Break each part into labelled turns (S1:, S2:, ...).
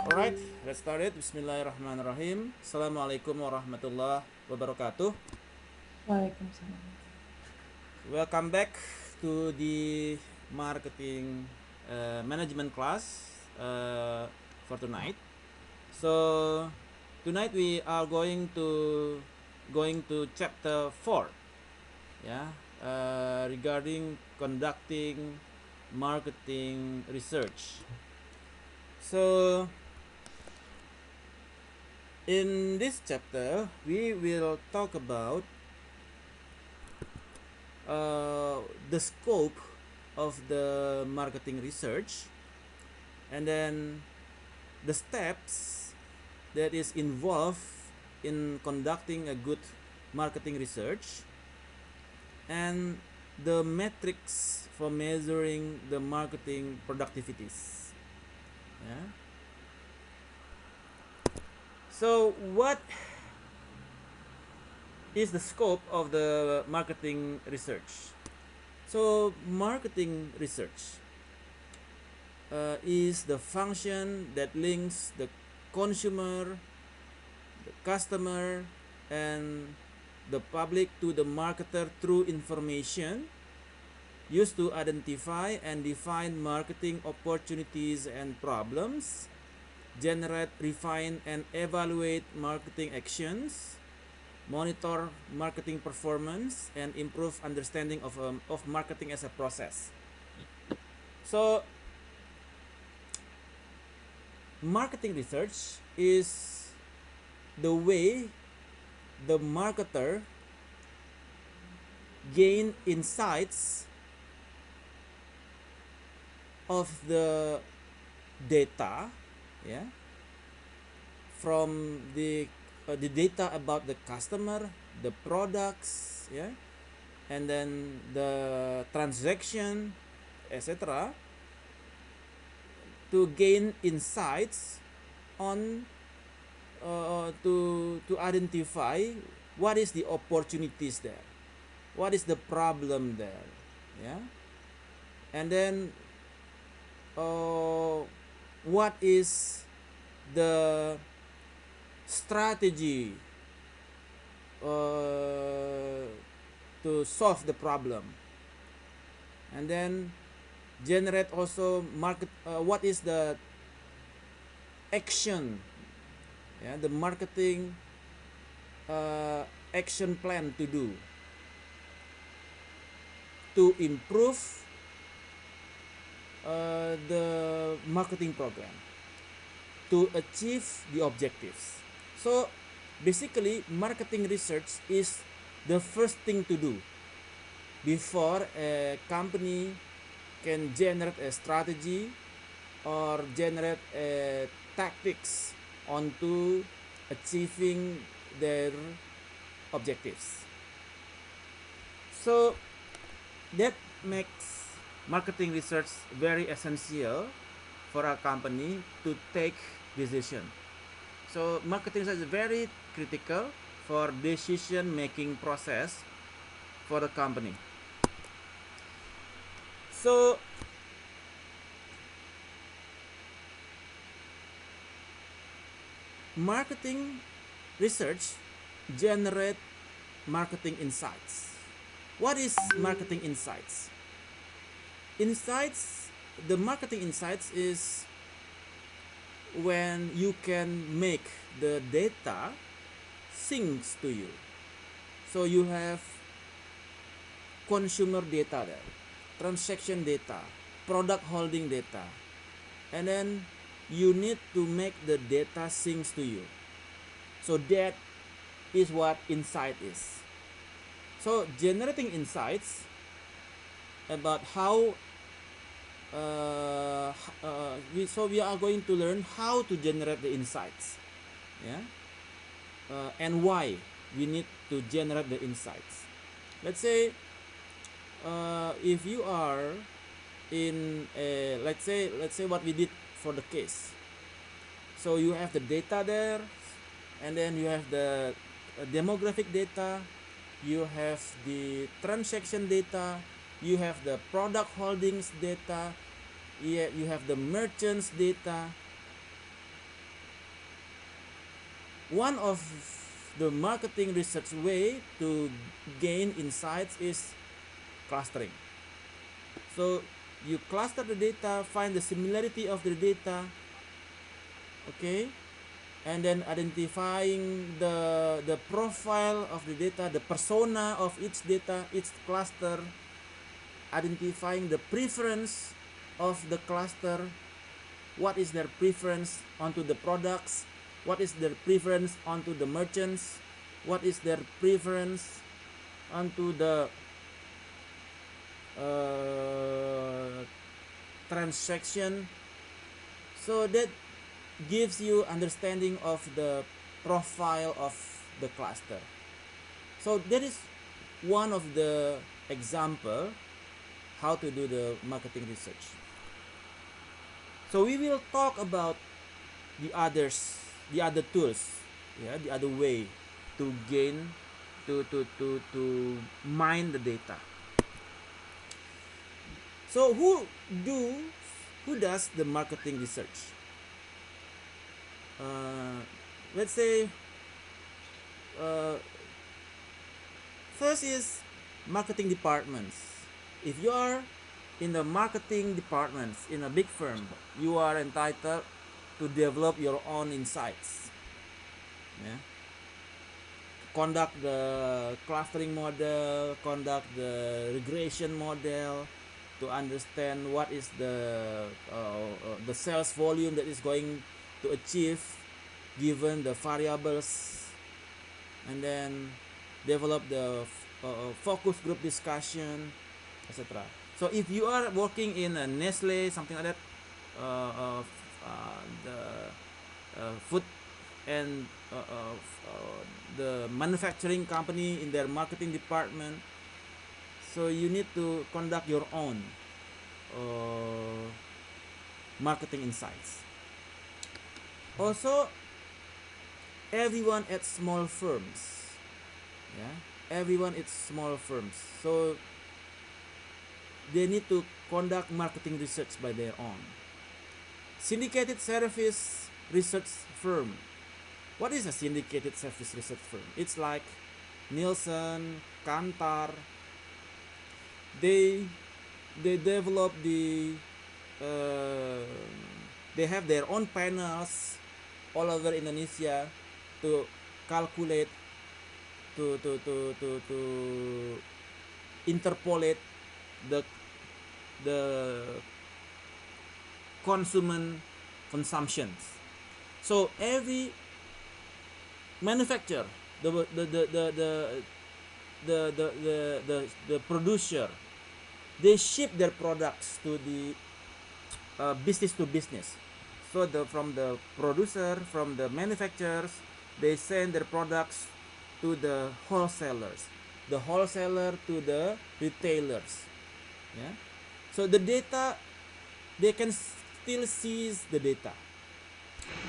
S1: Alright, let's start it. Bismillahirrahmanirrahim. Assalamualaikum warahmatullahi wabarakatuh.
S2: Waalaikumsalam.
S1: Welcome back to the marketing management class for tonight. So tonight we are going to chapter 4, yeah, regarding conducting marketing research. So in this chapter, we will talk about the scope of the marketing research, and then the steps that is involved in conducting a good marketing research, and the metrics for measuring the marketing productivities. Yeah. So what is the scope of the marketing research? So marketing research is the function that links the consumer, the customer, and the public to the marketer through information used to identify and define marketing opportunities and problems, generate, refine, and evaluate marketing actions, monitor marketing performance, and improve understanding of marketing as a process. So marketing research is the way the marketer gain insights of the data, yeah, from the data about the customer, the products, yeah, and then the transaction, etc., to gain insights on to identify what is the opportunities there, what is the problem there, yeah, and then what is the strategy to solve the problem, and then generate also market what is the action, yeah, the marketing action plan to do to improve the marketing program to achieve the objectives. So basically marketing research is the first thing to do before a company can generate a strategy or generate a tactics onto achieving their objectives. So that makes marketing research very essential for a company to take decision. So marketing research is very critical for decision making process for the company. So marketing research generate marketing insights. What is marketing insights? Insights, the marketing insights is when you can make the data syncs to you. So you have consumer data there, transaction data, product holding data, and then you need to make the data syncs to you. So that is what insight is. So generating insights about how we are going to learn how to generate the insights, yeah, and why we need to generate the insights. Let's say if you are in a, let's say what we did for the case. So you have the data there, and then you have the demographic data, you have the transaction data, you have the product holdings data, you have the merchants data, one of the marketing research way to gain insights is clustering. So you cluster the data, find the similarity of the data, okay, and then identifying the profile of the data, the persona of each data, each cluster, identifying the preference of the cluster, what is their preference onto the products, what is their preference onto the merchants, what is their preference onto the transaction. So that gives you understanding of the profile of the cluster. So that is one of the example how to do the marketing research. So we will talk about the other tools, yeah, the other way to gain, to mine the data. So who does the marketing research? Let's say first is marketing departments. If you are in the marketing departments in a big firm, you are entitled to develop your own insights. Yeah. Conduct the clustering model, conduct the regression model to understand what is the sales volume that is going to achieve given the variables, and then develop the focus group discussion, etc. So if you are working in a Nestle, something like that, the food and the manufacturing company in their marketing department, so you need to conduct your own marketing insights. Also, everyone at small firms, yeah, everyone at small firms, so they need to conduct marketing research by their own. Syndicated service research firm. What is a syndicated service research firm? It's like Nielsen, Kantar. They develop they have their own panels all over Indonesia to calculate, to interpolate the consumer consumptions. So every manufacturer, the producer, they ship their products to the business to business. So from the producer, from the manufacturers, they send their products to the wholesalers, the wholesaler to the retailers. Yeah. So the data, they can still seize the data,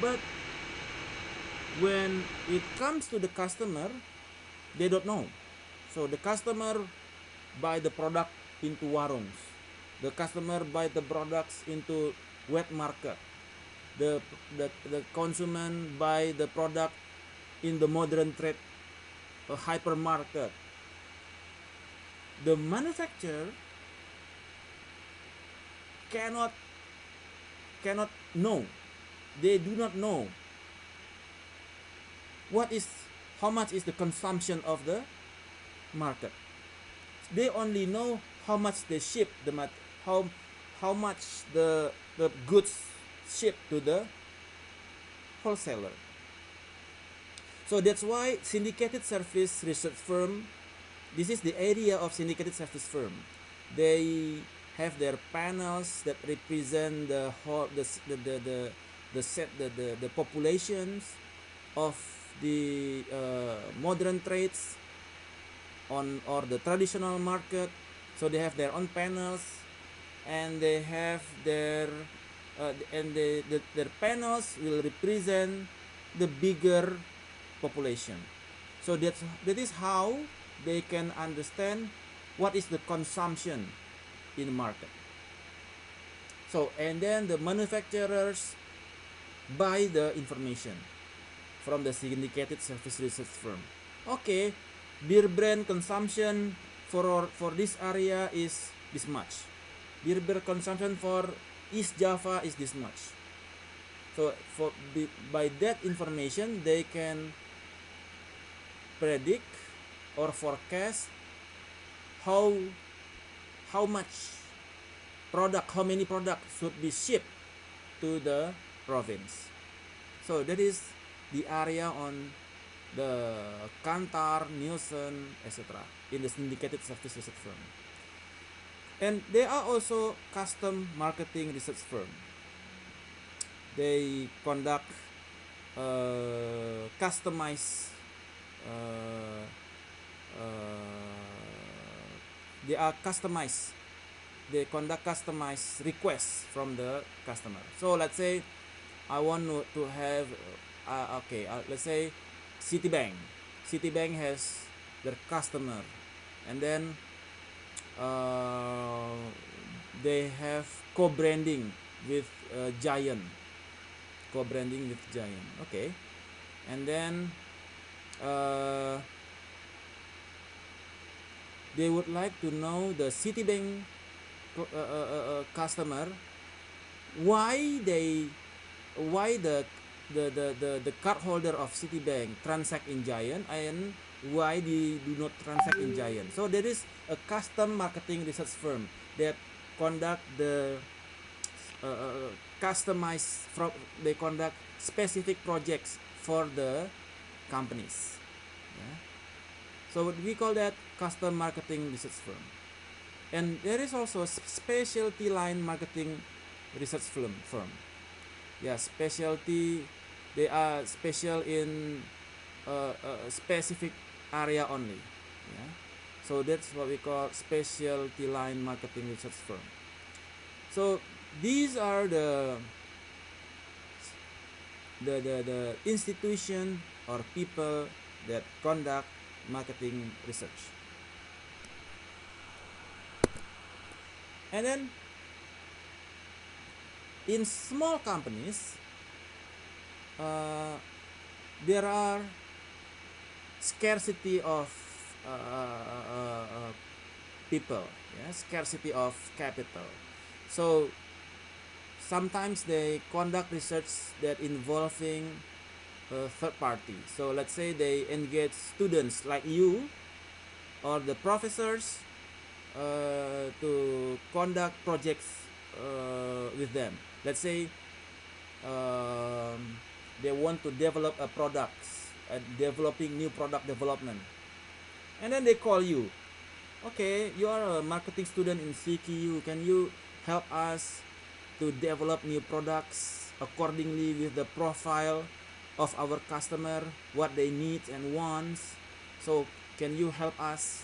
S1: but when it comes to the customer, they don't know. So the customer buy the product into warungs, the customer buy the products into wet market, the consumer buy the product in the modern trade hypermarket. The manufacturer cannot know, they do not know how much is the consumption of the market. They only know how much they ship, how much the goods shipped to the wholesaler. So that's why syndicated service research firm, this is the area of syndicated service firm. They have their panels that represent the whole the populations of the modern trades or the traditional market. So they have their own panels, and they have their their panels will represent the bigger population. So that is how they can understand what is the consumption in the market. So and then the manufacturers buy the information from the syndicated service research firm. Okay, beer brand consumption for this area is this much. Beer brand consumption for East Java is this much. So by that information, they can predict or forecast how much product, how many products should be shipped to the province. So that is the area on the Kantar, Nielsen, etc. in the syndicated service research firm. And they are also custom marketing research firm. They conduct customized they are customized. They conduct customized requests from the customer. So let's say I want to have let's say Citibank. Citibank has their customer, and then they have co-branding with Giant. Co-branding with Giant. Okay, and then they would like to know the Citibank customer why the cardholder of Citibank transact in Giant and why they do not transact in Giant. So there is a custom marketing research firm that conduct the customized they conduct specific projects for the companies. Yeah. So we call that custom marketing research firm. And there is also a specialty line marketing research firm. Yeah, specialty. They are special in a specific area only. Yeah. So that's what we call specialty line marketing research firm. So these are the institution or people that conduct marketing research. And then in small companies, there are scarcity of people, yeah, scarcity of capital. So sometimes they conduct research that involving third party. So let's say they engage students like you or the professors to conduct projects with them. Let's say they want to develop a product, developing new product development, and then they call you. Okay, you are a marketing student in CQ. Can you help us to develop new products accordingly with the profile of our customer, what they need and wants? So can you help us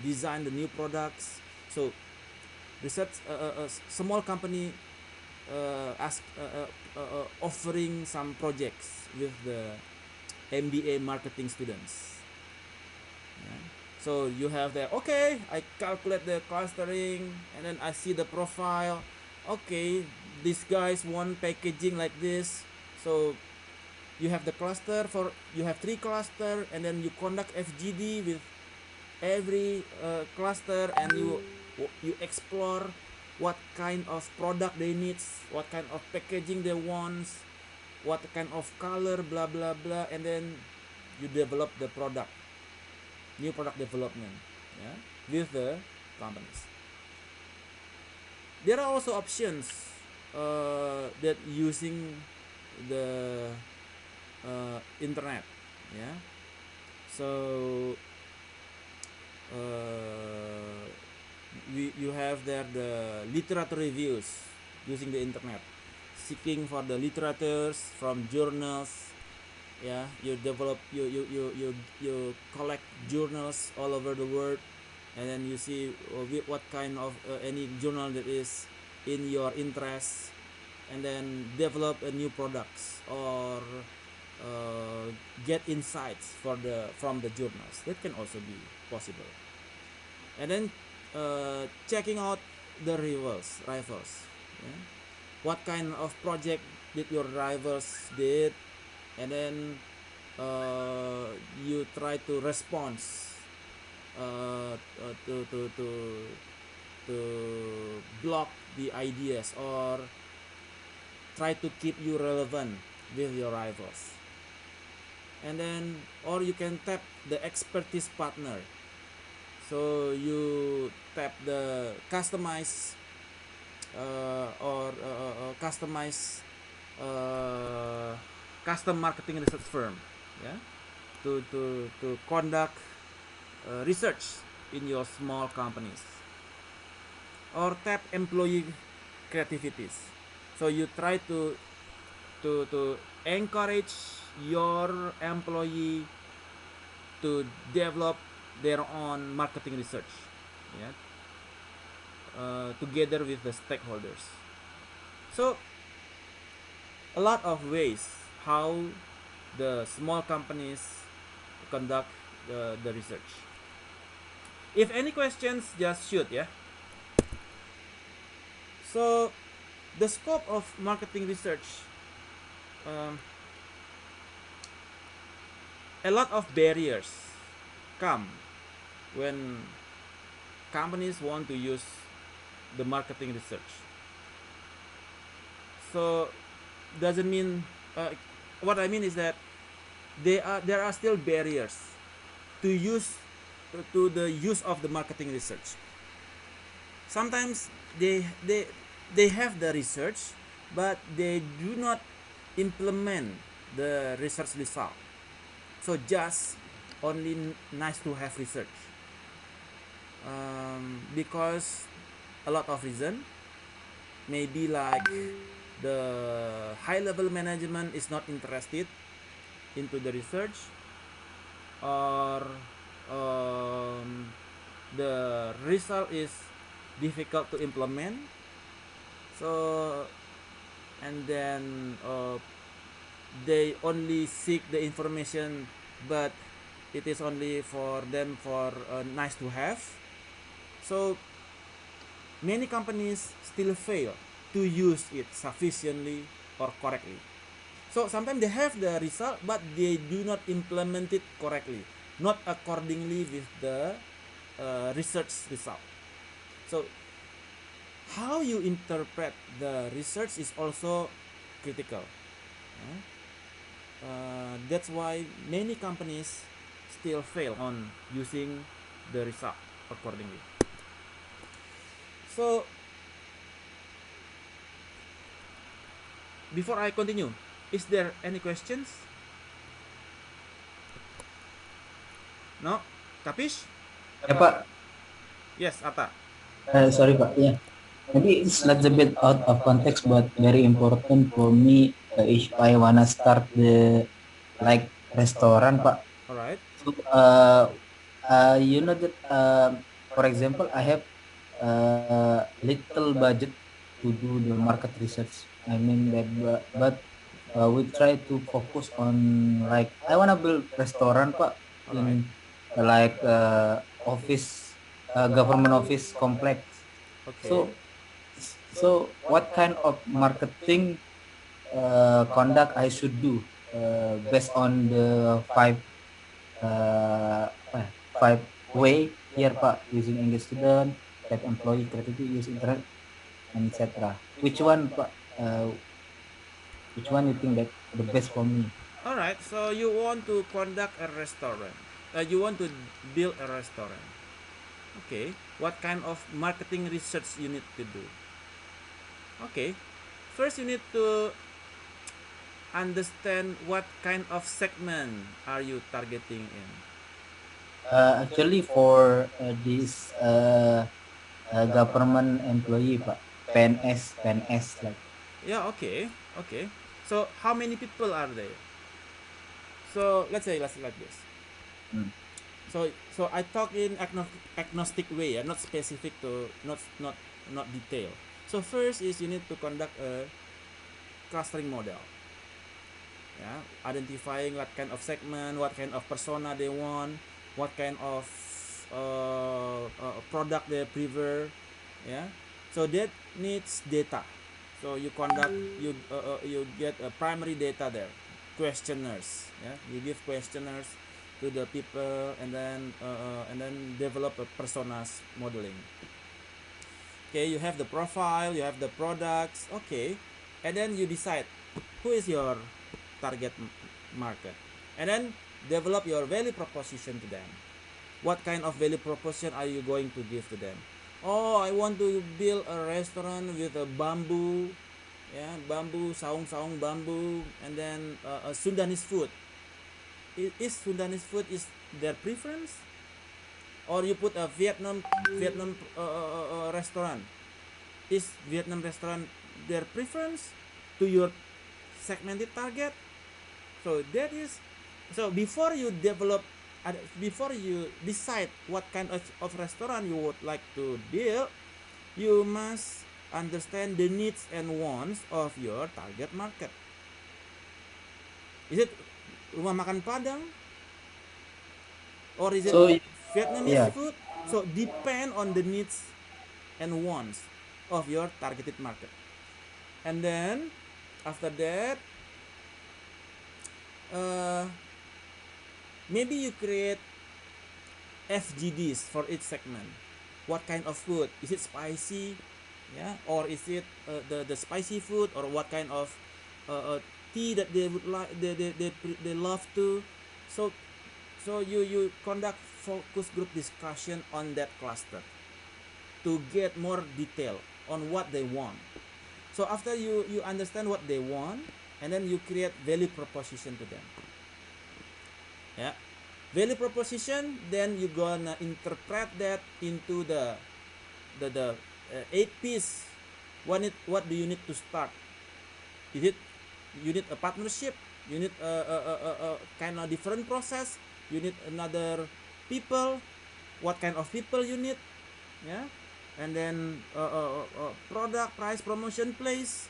S1: design the new products? So research a small company offering some projects with the MBA marketing students. Yeah. So you have the, okay, I calculate the clustering and then I see the profile. Okay, these guys want packaging like this. So you have the cluster you have 3 cluster, and then you conduct FGD with every cluster, and you explore what kind of product they need, what kind of packaging they want, what kind of color, blah blah blah, and then you develop the product, new product development, yeah, with the companies. There are also options that using the internet, yeah. So you have there the literature reviews using the internet, seeking for the literatures from journals. Yeah, you develop you collect journals all over the world, and then you see what kind of any journal that is in your interest, and then develop a new products or get insights from the journals. That can also be possible. And then checking out the rivals. Yeah? What kind of project did your rivals did, and then you try to respond to block the ideas or try to keep you relevant with your rivals. And then, or you can tap the expertise partner. So you tap the customized customized custom marketing research firm, yeah, to conduct research in your small companies, or tap employee creativities. So you try to encourage your employee to develop their own marketing research, yeah, together with the stakeholders. So a lot of ways how the small companies conduct the research. If any questions, just shoot, yeah. So the scope of marketing research, um, a lot of barriers come when companies want to use the marketing research. So doesn't mean what I mean is that there are still barriers to use to the use of the marketing research. Sometimes they have the research, but they do not implement the research result. So just only nice to have research, because a lot of reason, maybe like the high level management is not interested into the research, or the result is difficult to implement. So and then they only seek the information, but it is only for them for nice to have. So many companies still fail to use it sufficiently or correctly. So sometimes they have the result, but they do not implement it correctly, not accordingly with the research result. So how you interpret the research is also critical. That's why many companies still fail on using the result accordingly. So before I continue, is there any questions? No? Kapish?
S3: Ya Pak,
S1: Yes, Atta.
S3: sorry Pak, ya. Maybe it's a little bit out of context, but very important for me if I wanna start the like restaurant, Pak.
S1: Alright.
S3: So, you know that, for example, I have little budget to do the market research. I mean that, but we try to focus on like I wanna build restaurant, Pak,
S1: Alright.
S3: in like office, government office complex.
S1: Okay.
S3: So what kind of marketing conduct I should do based on the five way here Pak, using engage student, type employee, creativity, use internet, and etc. Which one Pak? Which one you think that the best for me?
S1: Alright, so you want to conduct a restaurant. You want to build a restaurant. Okay. What kind of marketing research you need to do? Okay. First you need to understand what kind of segment are you targeting in.
S3: Actually for this government employee Pak, PNS like.
S1: Yeah, okay. Okay. So how many people are there? So let's say let's like this.
S3: Hmm.
S1: So I talk in agnostic way, not specific to not detail. So first is you need to conduct a clustering model. Yeah, identifying what kind of segment, what kind of persona they want, what kind of product they prefer. Yeah, so that needs data. So you conduct you get a primary data there. questionnaires. Yeah, you give questionnaires to the people, and then develop a personas modeling. Okay, you have the profile, you have the products. Okay, and then you decide who is your target market, and then develop your value proposition to them. What kind of value proposition are you going to give to them? Oh, I want to build a restaurant with a bamboo, yeah, bamboo, saung bamboo, and then a Sundanese food. Is Sundanese food is their preference, or you put a Vietnam restaurant? Is Vietnam restaurant their preference to your segmented target? So that is, so before you develop, before you decide what kind of restaurant you would like to build, you must understand the needs and wants of your target market. Is it rumah makan Padang, or is it
S3: So
S1: Vietnamese
S3: yeah,
S1: food? So depend on the needs and wants of your targeted market. And then after that, uh, maybe you create FGDs for each segment. What kind of food? Is it spicy? Yeah, or is it the spicy food, or what kind of tea that they would like, they love to. So you conduct focus group discussion on that cluster to get more detail on what they want. So after you understand what they want, and then you create value proposition to them. Yeah, value proposition, then you gonna interpret that into the 8 piece. What do you need to start? Is it you need a partnership? You need a kind of different process? You need another people? What kind of people you need? Yeah, and then product, price, promotion, place.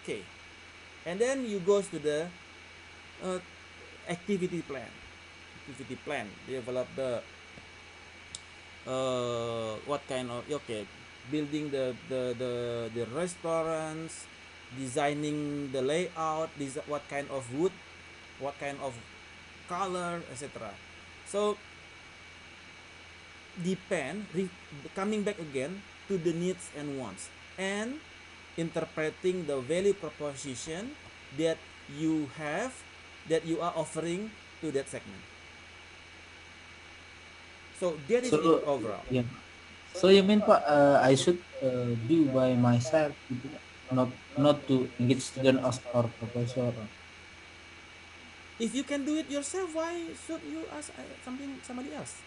S1: Okay, and then you goes to the uh, activity plan. Activity plan. Develop the what kind of, okay, building the restaurants, designing the layout, what kind of wood, what kind of color, etc. So depend, coming back again to the needs and wants, and interpreting the value proposition that you have, that you are offering to that segment. So that is in
S3: so
S1: overall.
S3: yeah. So you mean Pak, I should do by myself, gitu, Pak? Not to engage student or professor.
S1: If you can do it yourself, why should you ask somebody else?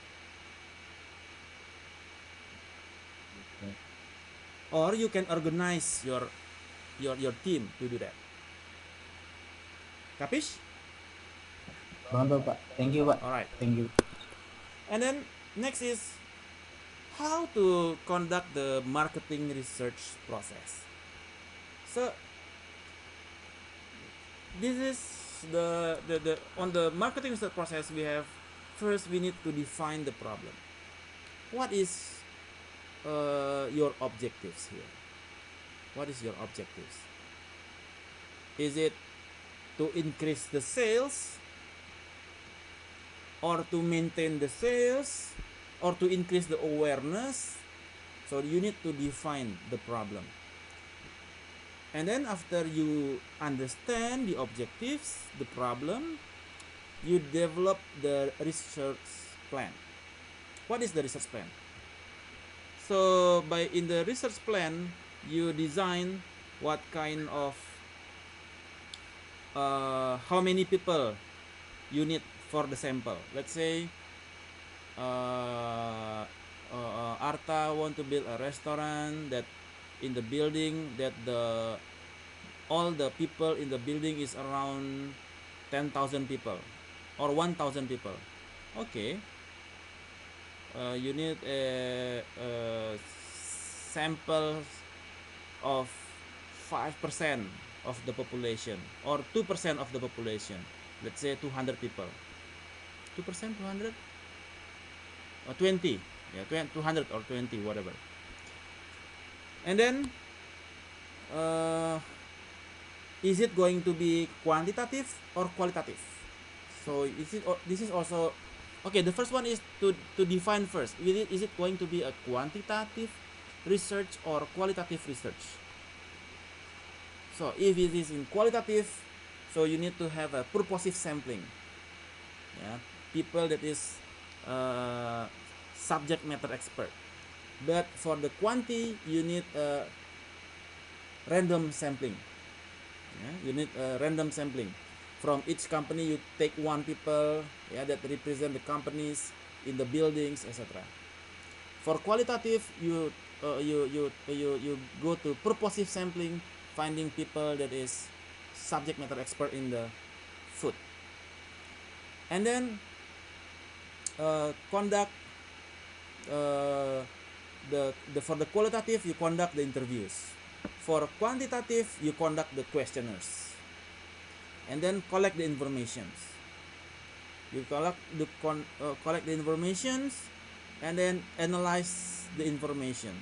S3: Okay.
S1: Or you can organize your team to do that. Capish?
S3: Pronto Pak. Thank you Pak.
S1: All right.
S3: Thank you.
S1: And then next is how to conduct the marketing research process. So this is the on the marketing research process, we have, first we need to define the problem. What is your objectives here? What is your objectives? Is it to increase the sales, or to maintain the sales, or to increase the awareness? So you need to define the problem. And then after you understand the objectives, the problem, you develop the research plan. What is the research plan? So in the research plan, you design what kind of how many people you need for the sample. Let's say Arta want to build a restaurant that in the building that all the people in the building is around 10,000 people or 1,000 people. Okay, you need a sample of 5% of the population or 2% of the population. Let's say 200 people. 2%, 200, or 20, yeah, 200 or 20, whatever. And then is it going to be quantitative or qualitative? So this is also okay. The first one is to define first. Is it going to be a quantitative research or qualitative research? So if it is in qualitative, so you need to have a purposive sampling. Yeah, people that is subject matter expert. But for the quanti, you need a random sampling. Yeah, you need a random sampling. From each company, you take one people, yeah, that represent the companies in the buildings, etc. For qualitative, you go to purposive sampling, finding people that is subject matter expert in the food, and then conduct the for the qualitative, you conduct the interviews. For quantitative, you conduct the questionnaires, and then collect the informations. You collect the informations, and then analyze the informations.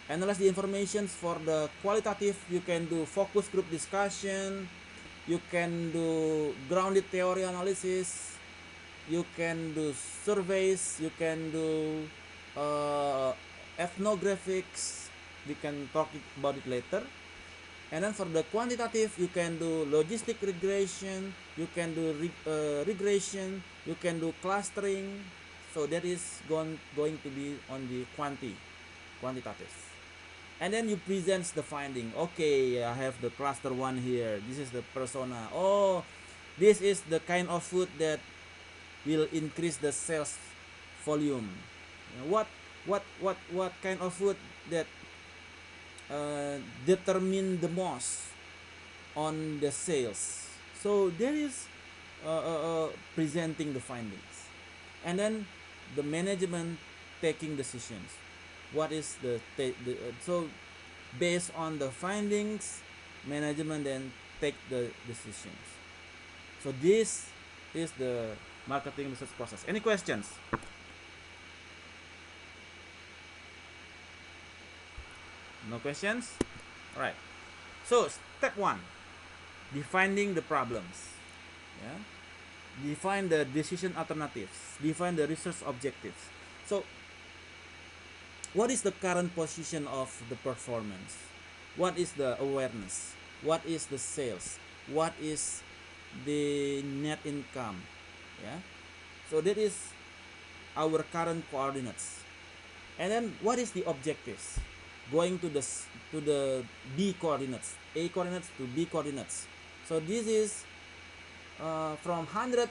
S1: Analyze the informations. For the qualitative, you can do focus group discussion, you can do grounded theory analysis, you can do surveys, you can do ethnographics. We can talk about it later. And then for the quantitative, you can do logistic regression, you can do regression, you can do clustering. So that is going to be on the quantitative. And then you present the finding. Okay, I have the cluster one here. This is the persona. Oh, this is the kind of food that will increase the sales volume. What kind of food that determine the most on the sales? So there is presenting the findings, and then the management taking decisions. What is so based on the findings, management then take the decisions. So this is the marketing research process. Any questions? No questions? All right. So step 1, defining the problems. Yeah. Define the decision alternatives. Define the research objectives. So what is the current position of the performance? What is the awareness? What is the sales? What is the net income? Yeah. So that is our current coordinates. And then what is the objectives? Going to the B coordinates, A coordinates to B coordinates. So this is from 100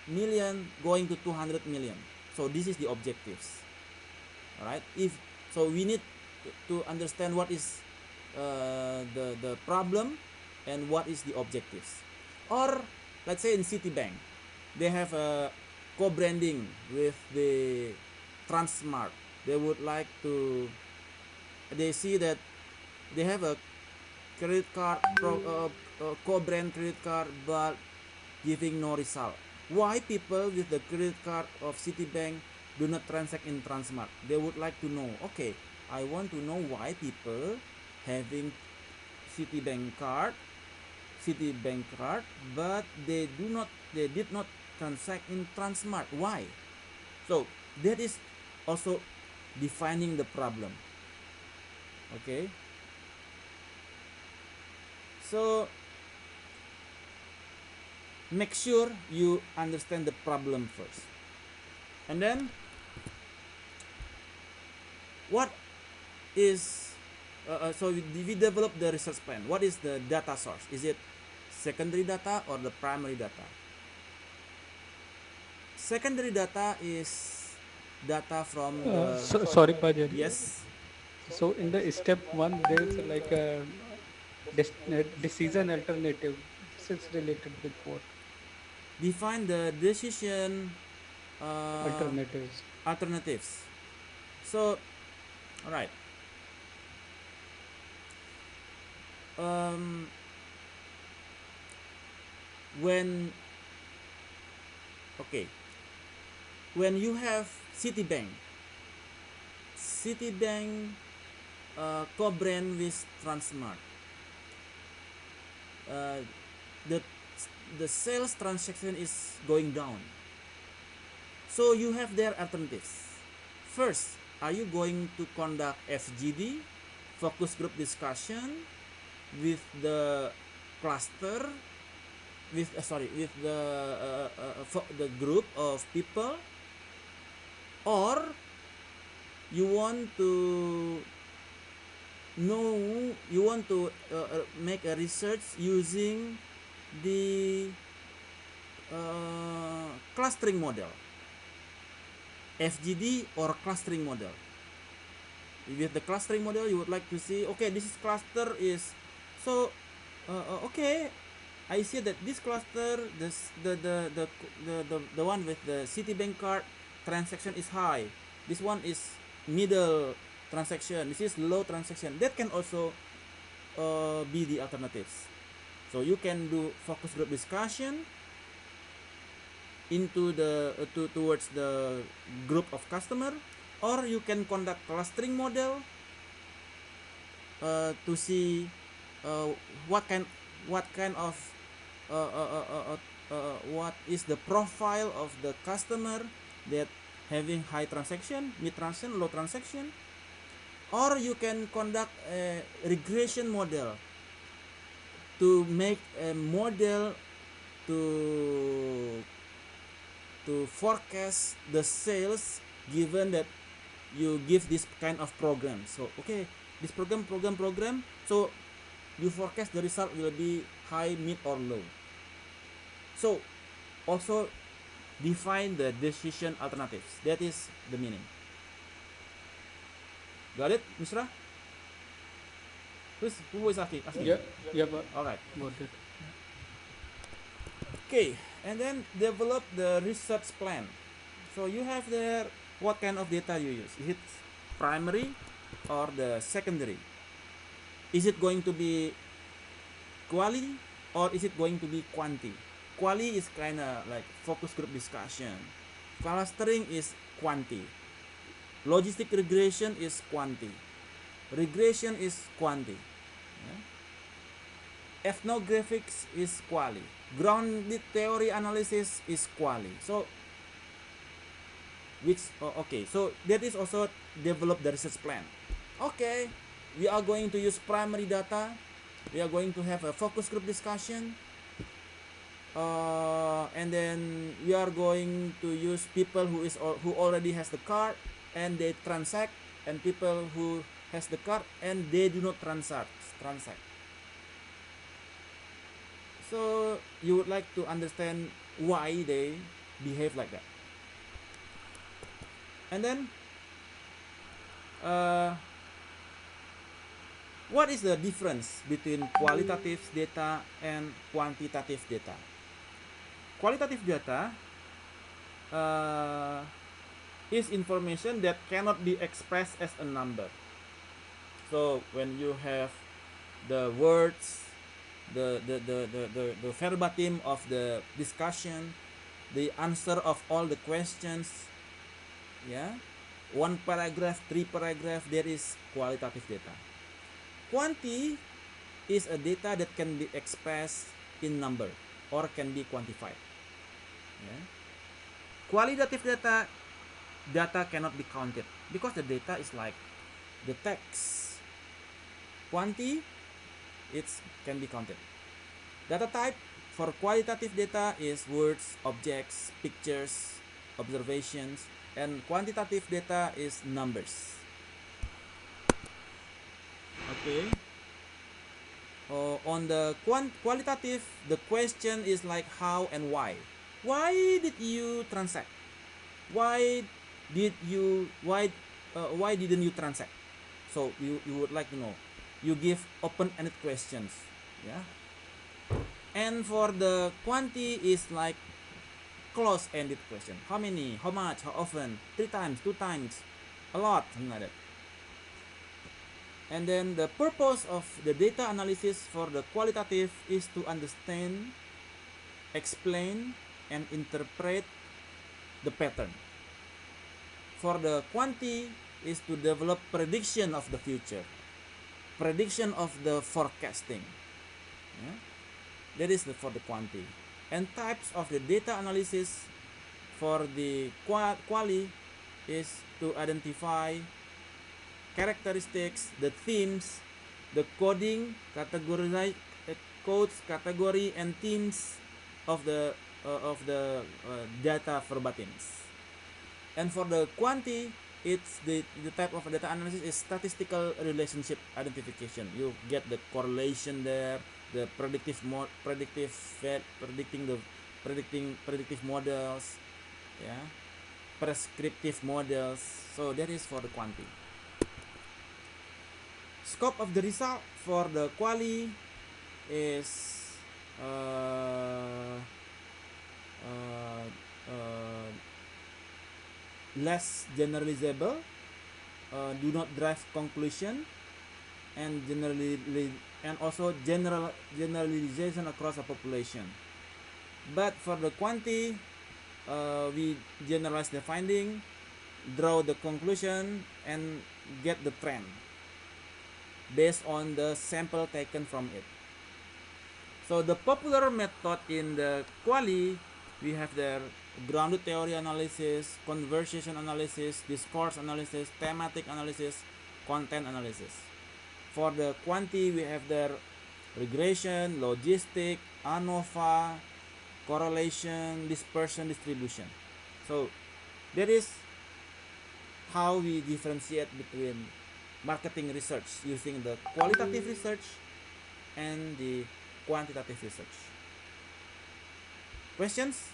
S1: million going to 200 million. So this is the objectives. All right. So we need to understand what is the problem and what is the objectives. Or let's say in Citibank, they have a co-branding with the Transmart. They would like to. They see that they have a credit card co-brand credit card, but giving no result. Why people with the credit card of Citibank do not transact in Transmart? They would like to know. Okay, I want to know why people having Citibank card, but they did not transact in Transmart. Why? So that is also defining the problem. Okay. So make sure you understand the problem first, and then what is so we develop the research plan. What is the data source? Is it secondary data or the primary data? Secondary data is data from the
S4: Sorry, Pajari.
S1: yes.
S4: So in the step one, there's like a decision alternative. This is related with what?
S1: Define the decision
S4: Alternatives.
S1: alternatives. So, all right. When you have Citibank co-brand with Transmart, uh, the the sales transaction is going down. So you have their alternatives. First, are you going to conduct FGD, focus group discussion, with the cluster, with with the group of people, or you want to make a research using the clustering model, FGD or clustering model. With the clustering model, you would like to see, okay, this is cluster is so okay, I see that this cluster, this the one with the Citibank card transaction is high, this one is middle transaction, this is low transaction. That can also be the alternatives. So you can do focus group discussion into the towards the group of customer, or you can conduct clustering model to see what kind of what is the profile of the customer that having high transaction, mid transaction, low transaction. Or you can conduct a regression model to make a model to forecast the sales, given that you give this kind of program. So okay, this program, so you forecast the result will be high, mid, or low. So also define the decision alternatives. That is the meaning. Got it, Misra? Who is asking?
S4: Yeah, Pak.
S1: All right.
S4: Got it.
S1: Okay, and then develop the research plan. So you have there what kind of data you use. Is it primary or the secondary? Is it going to be quality or is it going to be quantity? Quality is kind of like focus group discussion. Clustering is quantity. Logistic regression is quantity. Regression is quantity. Yeah? Ethnographics is quality. Grounded theory analysis is quality. So so that is also develop the research plan. Okay, we are going to use primary data. We are going to have a focus group discussion, and then we are going to use people who already has the card and they transact, and people who has the card and they do not transact. So you would like to understand why they behave like that. And then what is the difference between qualitative data and quantitative data? Qualitative data is information that cannot be expressed as a number. So when you have the words, the verbatim of the discussion, the answer of all the questions, yeah, 1 paragraph, 3 paragraph, there is qualitative data. Quantity is a data that can be expressed in number or can be quantified. Yeah. Qualitative data cannot be counted because the data is like the text. Quantity, it can be counted. Data type for qualitative data is words, objects, pictures, observations, and quantitative data is numbers. Okay. On the qualitative, the question is like how and why. Why did you transact? Why didn't you transact? So you would like to know. You give open-ended questions. Yeah. And for the quantity is like close-ended question. How many? How much? How often? 3 times? 2 times? A lot? Something like that. And then the purpose of the data analysis for the qualitative is to understand, explain, and interpret the pattern. For the quantity is to develop prediction of the future, prediction of the forecasting. Yeah? That is for the quanti. And types of the data analysis for the quali is to identify characteristics, the themes, the coding, categorize, codes, category, and themes of the data verbatims. And for the quanti, it's the type of data analysis is statistical relationship identification. You get the correlation there, the predictive predictive models, yeah, prescriptive models. So that is for the quanti. Scope of the result for the quali is less generalizable, do not drive conclusion, and also generalization across a population. But for the quanti, we generalize the finding, draw the conclusion, and get the trend based on the sample taken from it. So the popular method in the quali, we have their grounded theory analysis, conversation analysis, discourse analysis, thematic analysis, content analysis. For the quanti, we have their regression, logistic, ANOVA, correlation, dispersion, distribution. So that is how we differentiate between marketing research using the qualitative research and the quantitative research. Questions?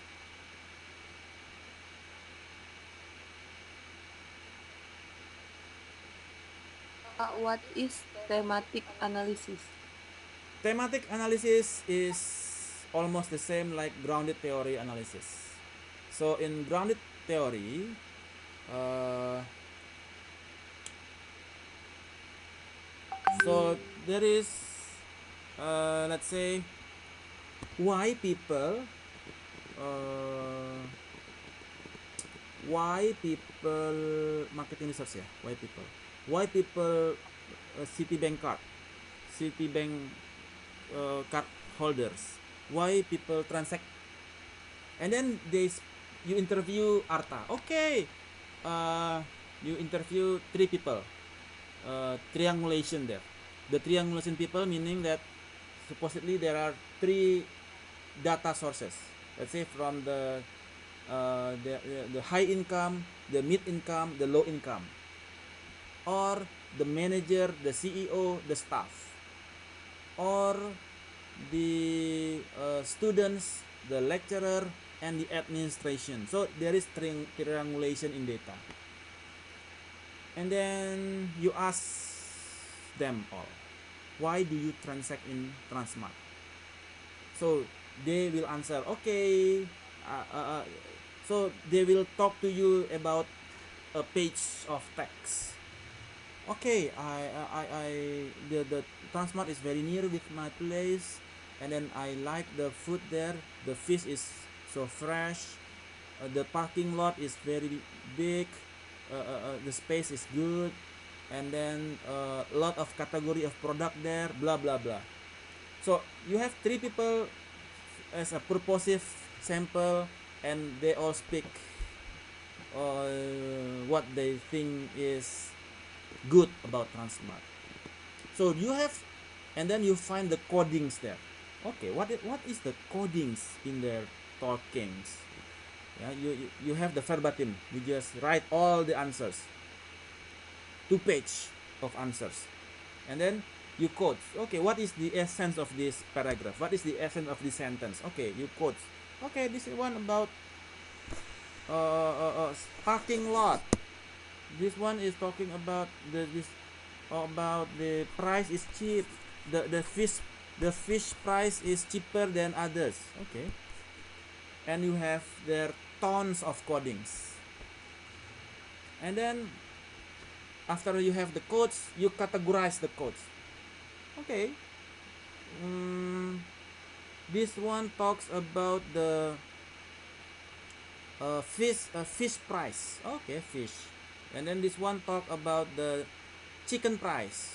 S2: What is thematic analysis?
S1: Thematic analysis is almost the same like grounded theory analysis. So in grounded theory, so there is, let's say, why people marketing research, ya, why people Citibank card holders, why people transact, and then you interview Arta. Okay, you interview 3 people, triangulation there. The triangulation people meaning that supposedly there are 3 data sources. Let's say from the high income, the mid income, the low income, or the manager, the CEO, the staff, or the students, the lecturer, and the administration. So there is triangulation in data. And then you ask them all, why do you transact in Transmart? So they will answer, okay, so they will talk to you about a page of text. Okay, the Transmart is very near with my place, and then I like the food there. The fish is so fresh. The parking lot is very big. The space is good, and then a lot of category of product there. Blah blah blah. So you have 3 people as a purposive sample, and they all speak what they think is good about Transmart. So you have, and then you find the codings there. Okay, what is the codings in their talkings? Yeah, you have the verbatim. You just write all the answers, 2 page of answers, and then you quote. Okay, what is the essence of this paragraph? What is the essence of this sentence? Okay, you quote. Okay, this is one about parking lot. This one is talking about about the price is cheap. The fish price is cheaper than others. Okay, and you have their tons of codings, and then after you have the codes, you categorize the codes. Okay, this one talks about the fish price. Okay, fish. And then this one talk about the chicken price.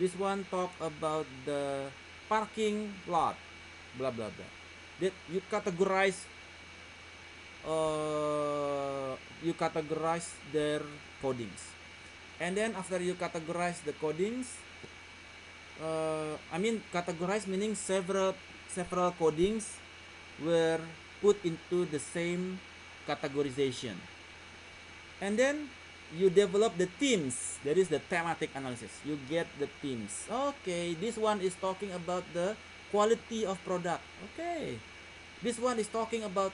S1: This one talk about the parking lot. blah blah blah. That you categorize their codings, and then after you categorize the codings, I mean categorize meaning several codings were put into the same categorization, and then you develop the themes. That is the thematic analysis. You get the themes. Okay, this one is talking about the quality of product. Okay, this one is talking about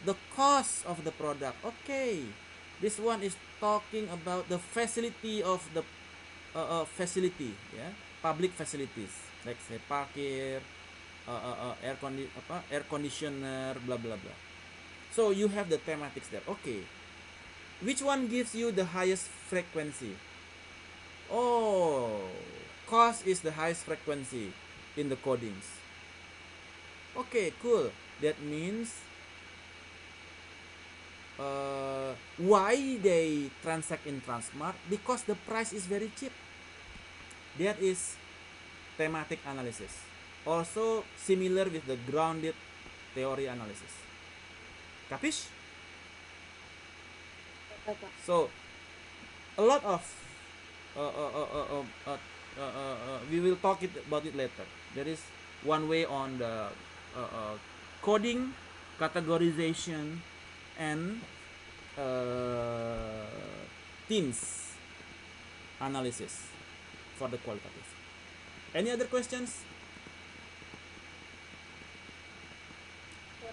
S1: the cost of the product. Okay, this one is talking about the facility of the facility, yeah, public facilities like say parkir, air conditioner, blah blah blah. So you have the thematics there. Okay, which one gives you the highest frequency? Oh, cost is the highest frequency in the codings. Okay, cool. That means why they transact in Transmart? Because the price is very cheap. That is thematic analysis. Also similar with the grounded theory analysis. Capish?
S2: Ya, Pak.
S1: So a lot of we will talk about it later. There is one way on the coding, categorization, and themes analysis for the qualitative. Any other questions?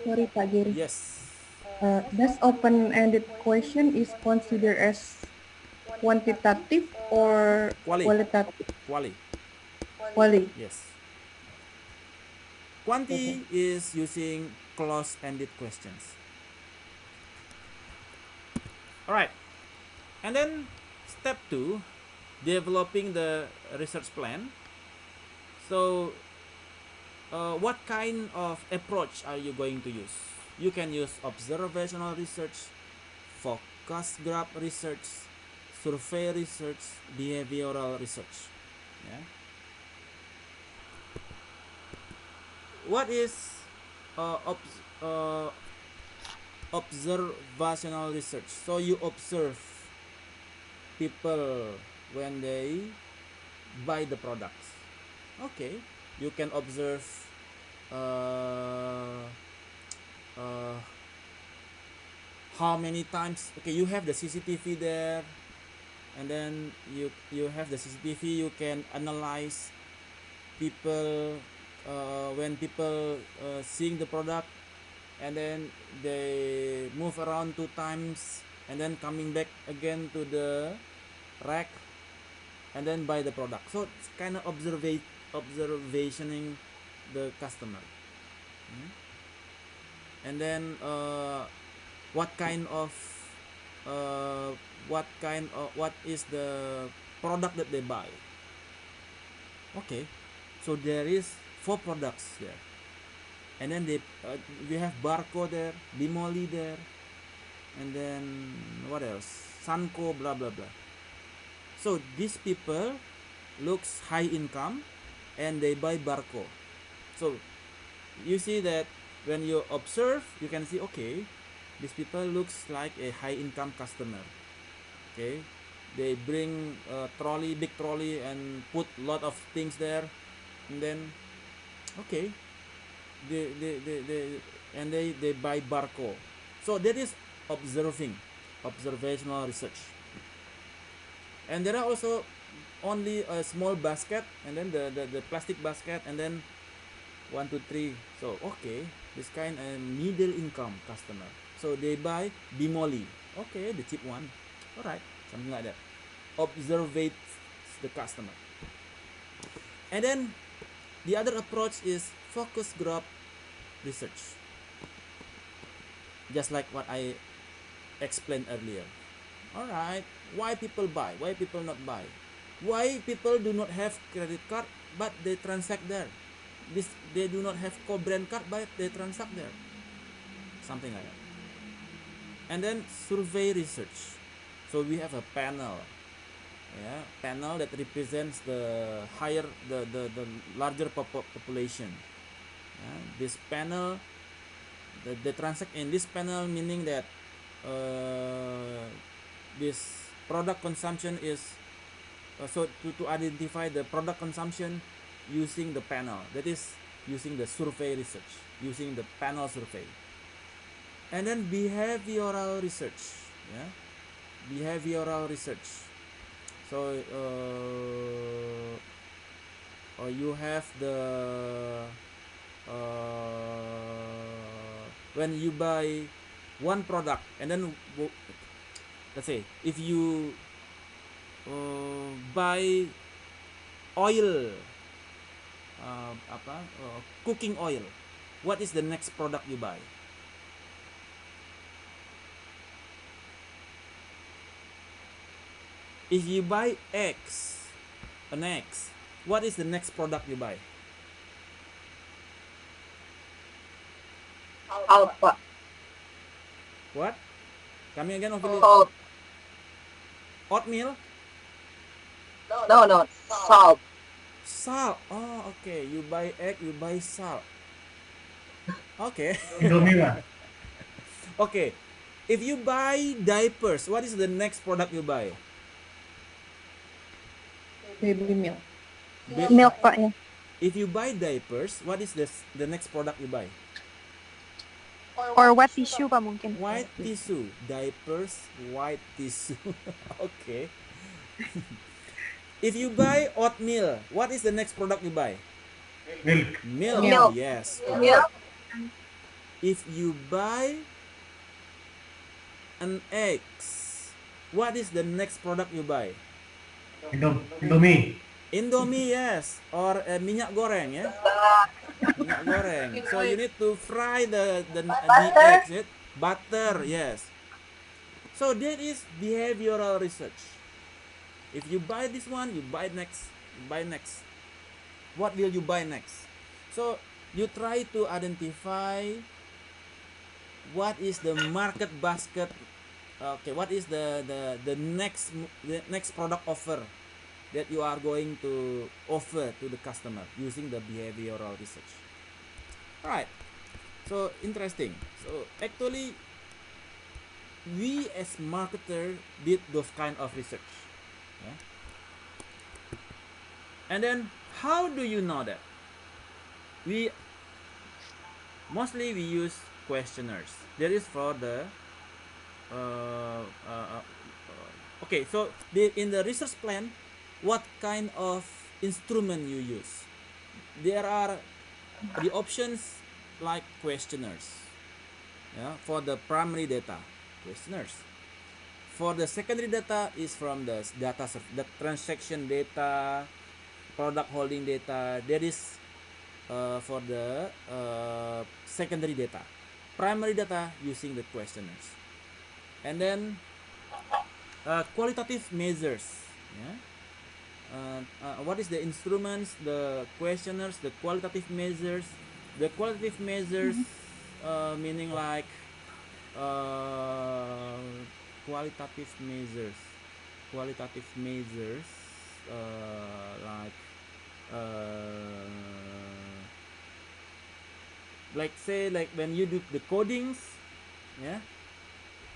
S5: Sorry, Pak Giri.
S1: Yes.
S5: Does open-ended question is considered as quantitative or
S1: Quali.
S5: qualitative?
S1: Quali.
S5: Quali.
S1: Yes. Quanti is using close-ended questions. Alright. And then step 2, developing the research plan. So what kind of approach are you going to use? You can use observational research, focus group research, survey research, behavioral research. Yeah. What is observational research? So you observe people when they buy the products. Okay, you can observe how many times. Okay, you have the CCTV there, and then you have the CCTV. You can analyze people when people seeing the product, and then they move around 2 times, and then coming back again to the rack, and then buy the product. So it's kind of observationing the customer. And then what is the product that they buy. Okay, so there is 4 products there, and then we have Barco there, Bimoli there, and then what else, Sanko, blah blah blah. So these people looks high income and they buy Barco. So you see that when you observe, you can see, okay, these people looks like a high income customer. Okay, they bring a trolley, big trolley, and put lot of things there, and then okay, they buy Barco. So that is observational research. And there are also only a small basket, and then the plastic basket, and then 1 2 3. So okay, this kind of middle income customer, so they buy Bimoli. Okay, the cheap one. All right, something like that. Observe the customer. And then the other approach is focus group research, just like what I explained earlier. All right, why people buy, why people not buy, why people do not have credit card but they transact there, they do not have co-brand card but they transact there, something like that. And then survey research. So we have a panel, panel that represents the larger population. This panel, the transact in this panel, meaning that this product consumption is so to identify the product consumption using the panel, that is using the survey research, using the panel survey. And then behavioral research, behavioral research. So you have the when you buy one product, and then let's say if you buy oil, cooking oil, what is the next product you buy? If you buy an eggs, what is the next product you buy?
S2: Salt, Pak.
S1: What? Kami again, Ophelia.
S2: Salt.
S1: Oatmeal?
S2: No, salt.
S1: Salt. Oh, okay. You buy egg, you buy salt. Okay.
S3: Indomie mah.
S1: Okay. If you buy diapers, what is the next product you buy?
S5: Baby milk.
S6: Milk, Pak, ya.
S1: If you buy diapers, what is the next product you buy?
S6: Or wet tissue, Pak, mungkin.
S1: White tissue. Diapers, white tissue. Okay. If you buy oatmeal, what is the next product you buy?
S3: Milk.
S1: Milk. Yes.
S2: Milk.
S1: If you buy an eggs, what is the next product you buy?
S3: Indomie.
S1: Indomie, yes, or minyak goreng, ya. Minyak goreng. So you need to fry the eggs, right? Butter, yes. So that is behavioral research. If you buy this one, you buy next, you buy next. What will you buy next? So you try to identify what is the market basket. Okay, what is the next product offer that you are going to offer to the customer using the behavioral research. Right. So interesting. So actually we as marketer did those kind of research. Yeah? And then how do you know that? We mostly use questionnaires. That is for the okay, so in the research plan, what kind of instrument you use? There are the options like questionnaires, for the primary data, questionnaires. For the secondary data is from the the transaction data, product holding data. That is for the secondary data. Primary data using the questionnaires, and then qualitative measures. What is the instruments, the questionnaires, the qualitative measures? The qualitative measures meaning like qualitative measures like say like when you do the codings,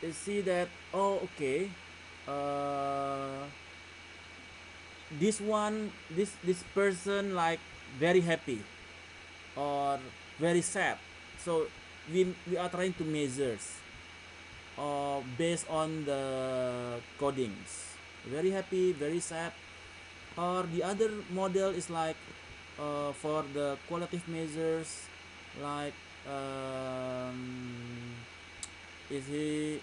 S1: you see that, oh okay, this person like very happy or very sad. So we are trying to measure based on the codings, very happy, very sad. Or the other model is like for the qualitative measures, like is he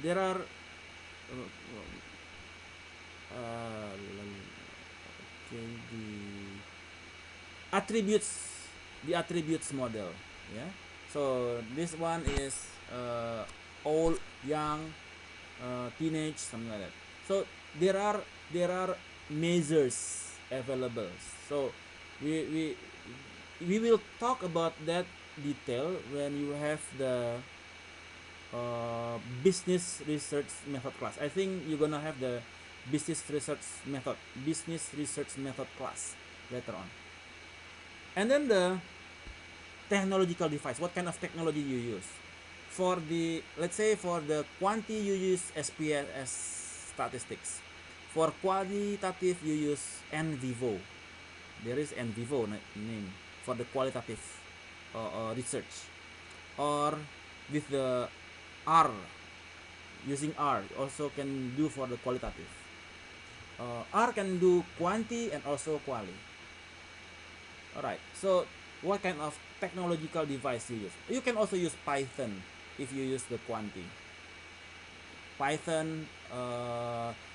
S1: there are okay, the attributes model, so this one is old, young, teenage, something like that. So there are measures available. So we will talk about that detail when you have the business research method class. I think you're gonna have the business research method class later on. And then the technological device, what kind of technology you use. For the, let's say for the quanti you use SPSS statistics. For qualitative you use NVivo. There is NVivo name for the qualitative research. Or with the R, using R also can do for the qualitative. R can do quanti and also quali. Alright, so what kind of technological device you use? You can also use Python if you use the quanti. Python,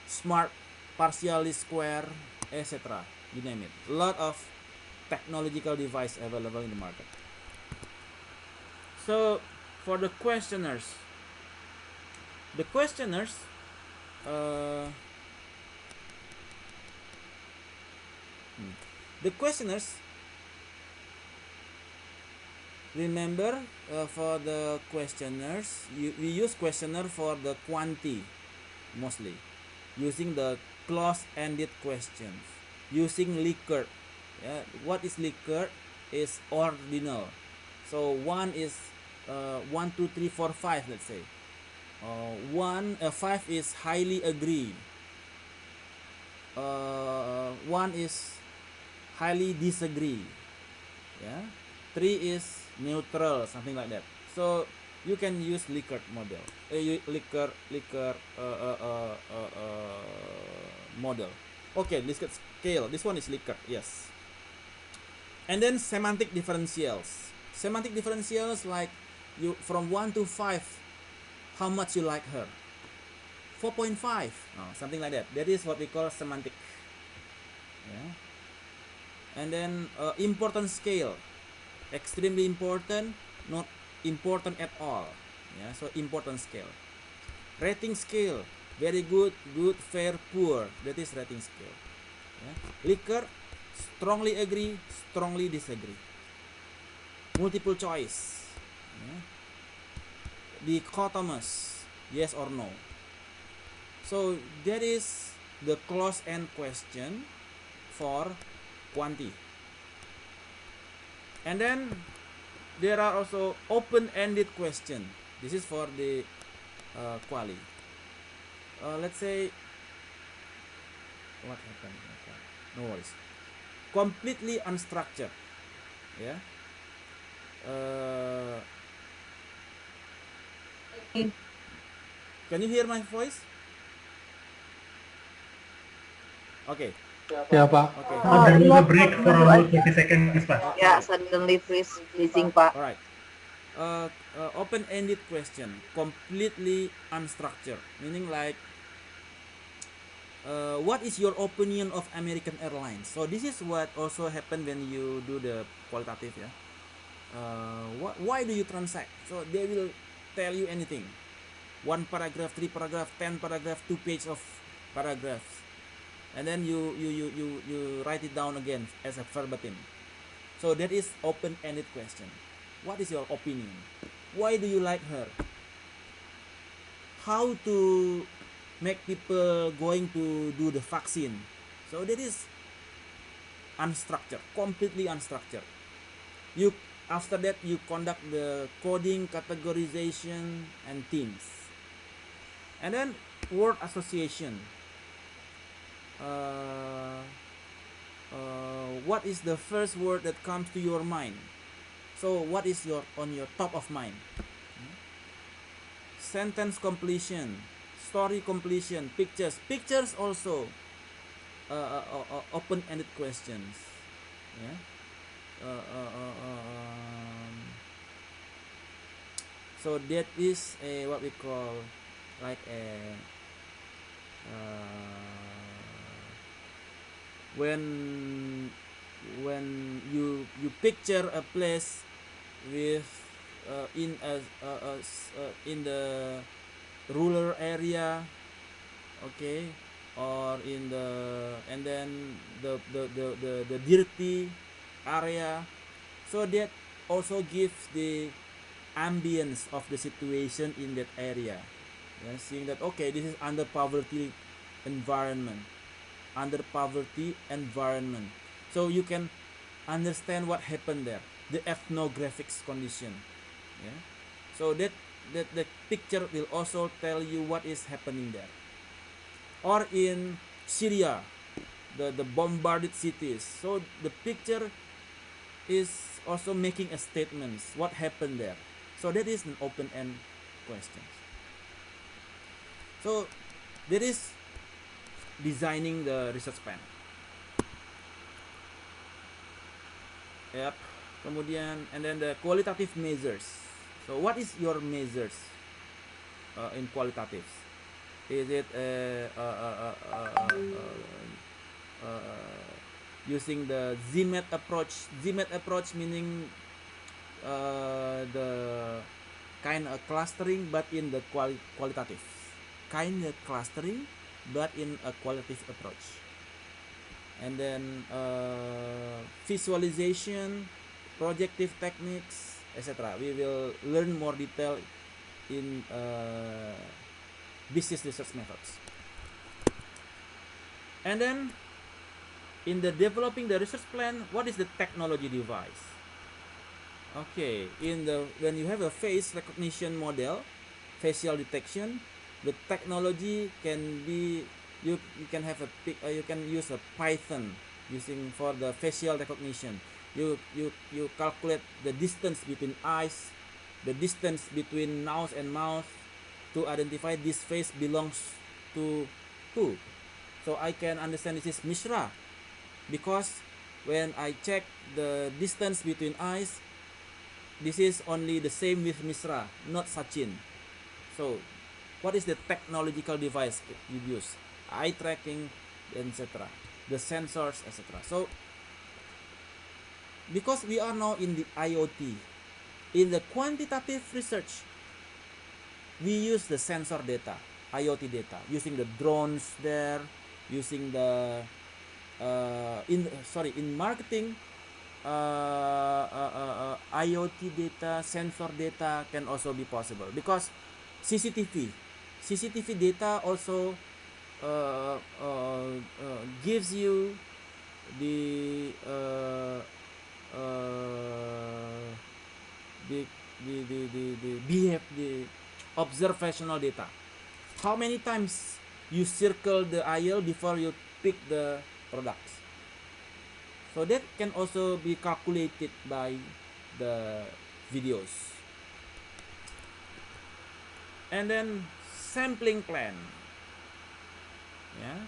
S1: smart partially square, etc. You name it. A lot of technological device available in the market. So for the questionnaires, the questionnaires remember, for the questionnaires we use questionnaire for the quanti mostly, using the close-ended questions, using Likert. Yeah, what is Likert? Is ordinal. So one is 1, 2, 3, 4, 5, let's say. 5 is highly agree. 1 is highly disagree. Yeah. 3 is neutral, something like that. So you can use Likert model. Likert model. Okay, Likert scale. This one is Likert. Yes. And then semantic differentials. Semantic differentials, like you from 1 to 5, how much you like her. 4.5, something like that. That is what we call semantic. Yeah. And then important scale, extremely important, not important at all. Yeah, so important scale. Rating scale, very good, good, fair, poor. That is rating scale. Yeah. Likert, strongly agree, strongly disagree. Multiple choice. Yeah. Dichotomous, yes or no. So that is the close-end question for quanti. And then there are also open-ended question. This is for the quali. Let's say, what happened? Okay. No worries. Completely unstructured. Yeah. Can you hear my voice? Okay.
S4: Ya Pak.
S1: Okay.
S2: Ada
S5: Iya,
S2: break
S5: Pak,
S2: for
S5: baru
S2: about
S5: aja.
S2: 30 seconds, Pak.
S7: Ya, suddenly freezing, Pak.
S1: All right. Open-ended question, completely unstructured, meaning like, what is your opinion of American Airlines? So this is what also happen when you do the qualitative, yeah. Why do you transact? So they will tell you anything. 1 paragraph, 3 paragraph, 10 paragraph, 2 page of paragraphs, and then you write it down again as a verbatim. So that is open-ended question. What is your opinion? Why do you like her? How to make people going to do the vaccine? So that is unstructured, completely unstructured. You, after that, you conduct the coding, categorization, and themes. And then word association. What is the first word that comes to your mind? So what is on your top of mind? Sentence completion, story completion, pictures also open-ended questions. Yeah. So that is a what we call like a when you picture a place with in the rural area, okay, or in the, and then the dirty area, so that also gives the ambience of the situation in that area. Yeah, seeing that, okay, this is under poverty environment, under poverty environment. So you can understand what happened there, the ethnographics condition. Yeah. So that picture will also tell you what is happening there. Or in Syria, the bombarded cities. So the picture is also making a statement what happened there. So that is an open-end question. So there is designing the research plan. Yep. Kemudian, and then the qualitative measures. So what is your measures in qualitatives? Is it using the ZMAT approach? ZMAT approach meaning the kind of clustering, but in the qualitative. Kind of clustering, but in a qualitative approach. And then visualization, projective techniques, etc. We will learn more detail in business research methods. And then in the developing the research plan, what is the technology device? Okay, when you have a face recognition model, facial detection, the technology can be you can have you can use a Python using for the facial recognition. You calculate the distance between eyes, the distance between nose and mouth to identify this face belongs to who. So I can understand this is Mishra because when I check the distance between eyes, this is only the same with Mishra, not Sachin. So what is the technological device you use? Eye tracking, etc. The sensors, etc. So because we are now in the IoT, in the quantitative research, we use the sensor data, IoT data, using the drones there, using the in marketing, IoT data, sensor data can also be possible because CCTV data also gives you the observational data. How many times you circle the aisle before you pick the products? So that can also be calculated by the videos. And then sampling plan. Yeah.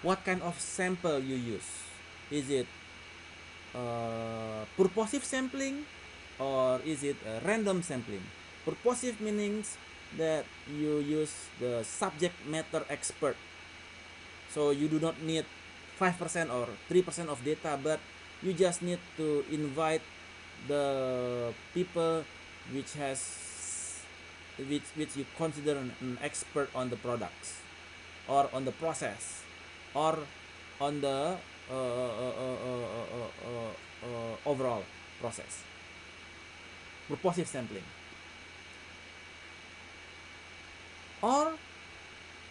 S1: What kind of sample you use? Is it purposive sampling or is it random sampling? Purposive means that you use the subject matter expert. So you do not need 5% or 3% of data, but you just need to invite the people which you consider an expert on the products or on the process or on the overall process. Purposive sampling or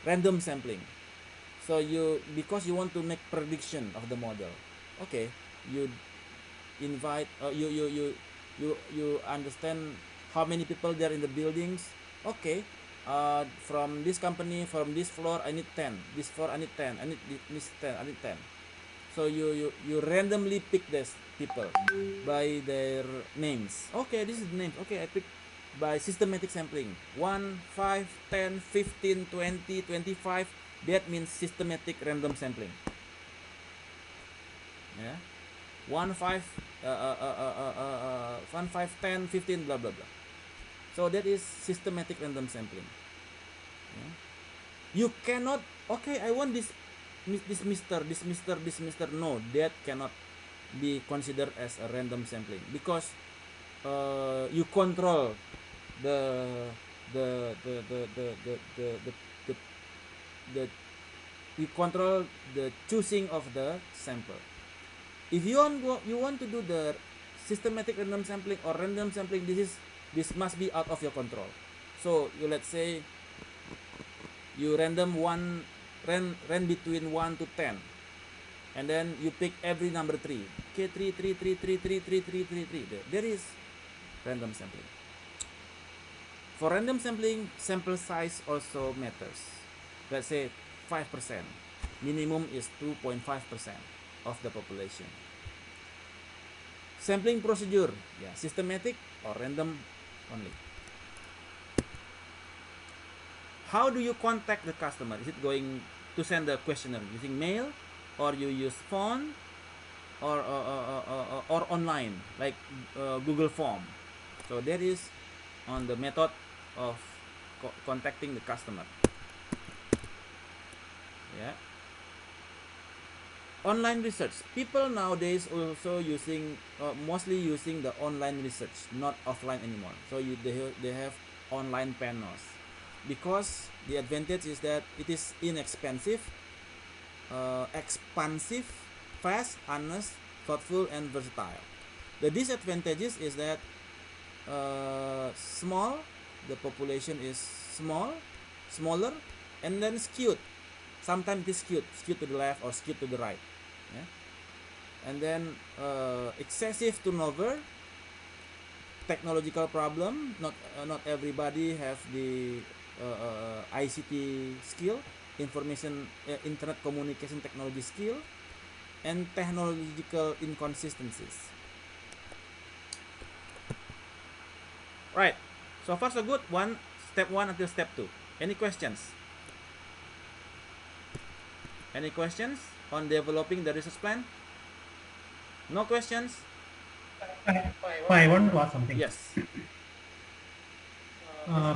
S1: random sampling. So because you want to make prediction of the model, okay, you invite you understand how many people there in the buildings. Okay, from this company, from this floor I need 10, this floor I need 10, I need this 10, I need 10. So you randomly pick these people by their names. Okay, this is the names. Okay, I pick by systematic sampling. 1, 5, 10, 15, 20, 25. That means systematic random sampling. Yeah. 1, 5, 1, 5, 10, 15, blah blah blah. So that is systematic random sampling. Yeah. You cannot, okay, I want this mister. No, that cannot be considered as a random sampling because you control you control the choosing of the sample. If you want to do the systematic random sampling or random sampling, this must be out of your control. So let's say you random one ran between 1 to 10, and then you pick every number 3. Okay, 3, 3, 3, 3, 3, 3, 3, 3, 3. There is random sampling. For random sampling, sample size also matters. Let's say 5%. Minimum is 2.5% of the population. Sampling procedure, yeah, systematic or random only. How do you contact the customer? Is it going to send a questionnaire using mail, or you use phone, or online like Google Form? So that is on the method of contacting the customer. Yeah. Online research. People nowadays also using mostly using the online research, not offline anymore. So they have online panels, because the advantage is that it is inexpensive, expansive, fast, honest, thoughtful, and versatile. The disadvantages is that small, the population is smaller, and then skewed. Sometimes it is skewed to the left or skewed to the right. Yeah? And then excessive turnover, technological problem. Not everybody have the ICT skill, internet communication technology skill, and technological inconsistencies. Right. So far so good. Step 1 until step 2. Any questions? Any questions on developing the research plan? No questions?
S8: I want to ask something.
S1: Yes.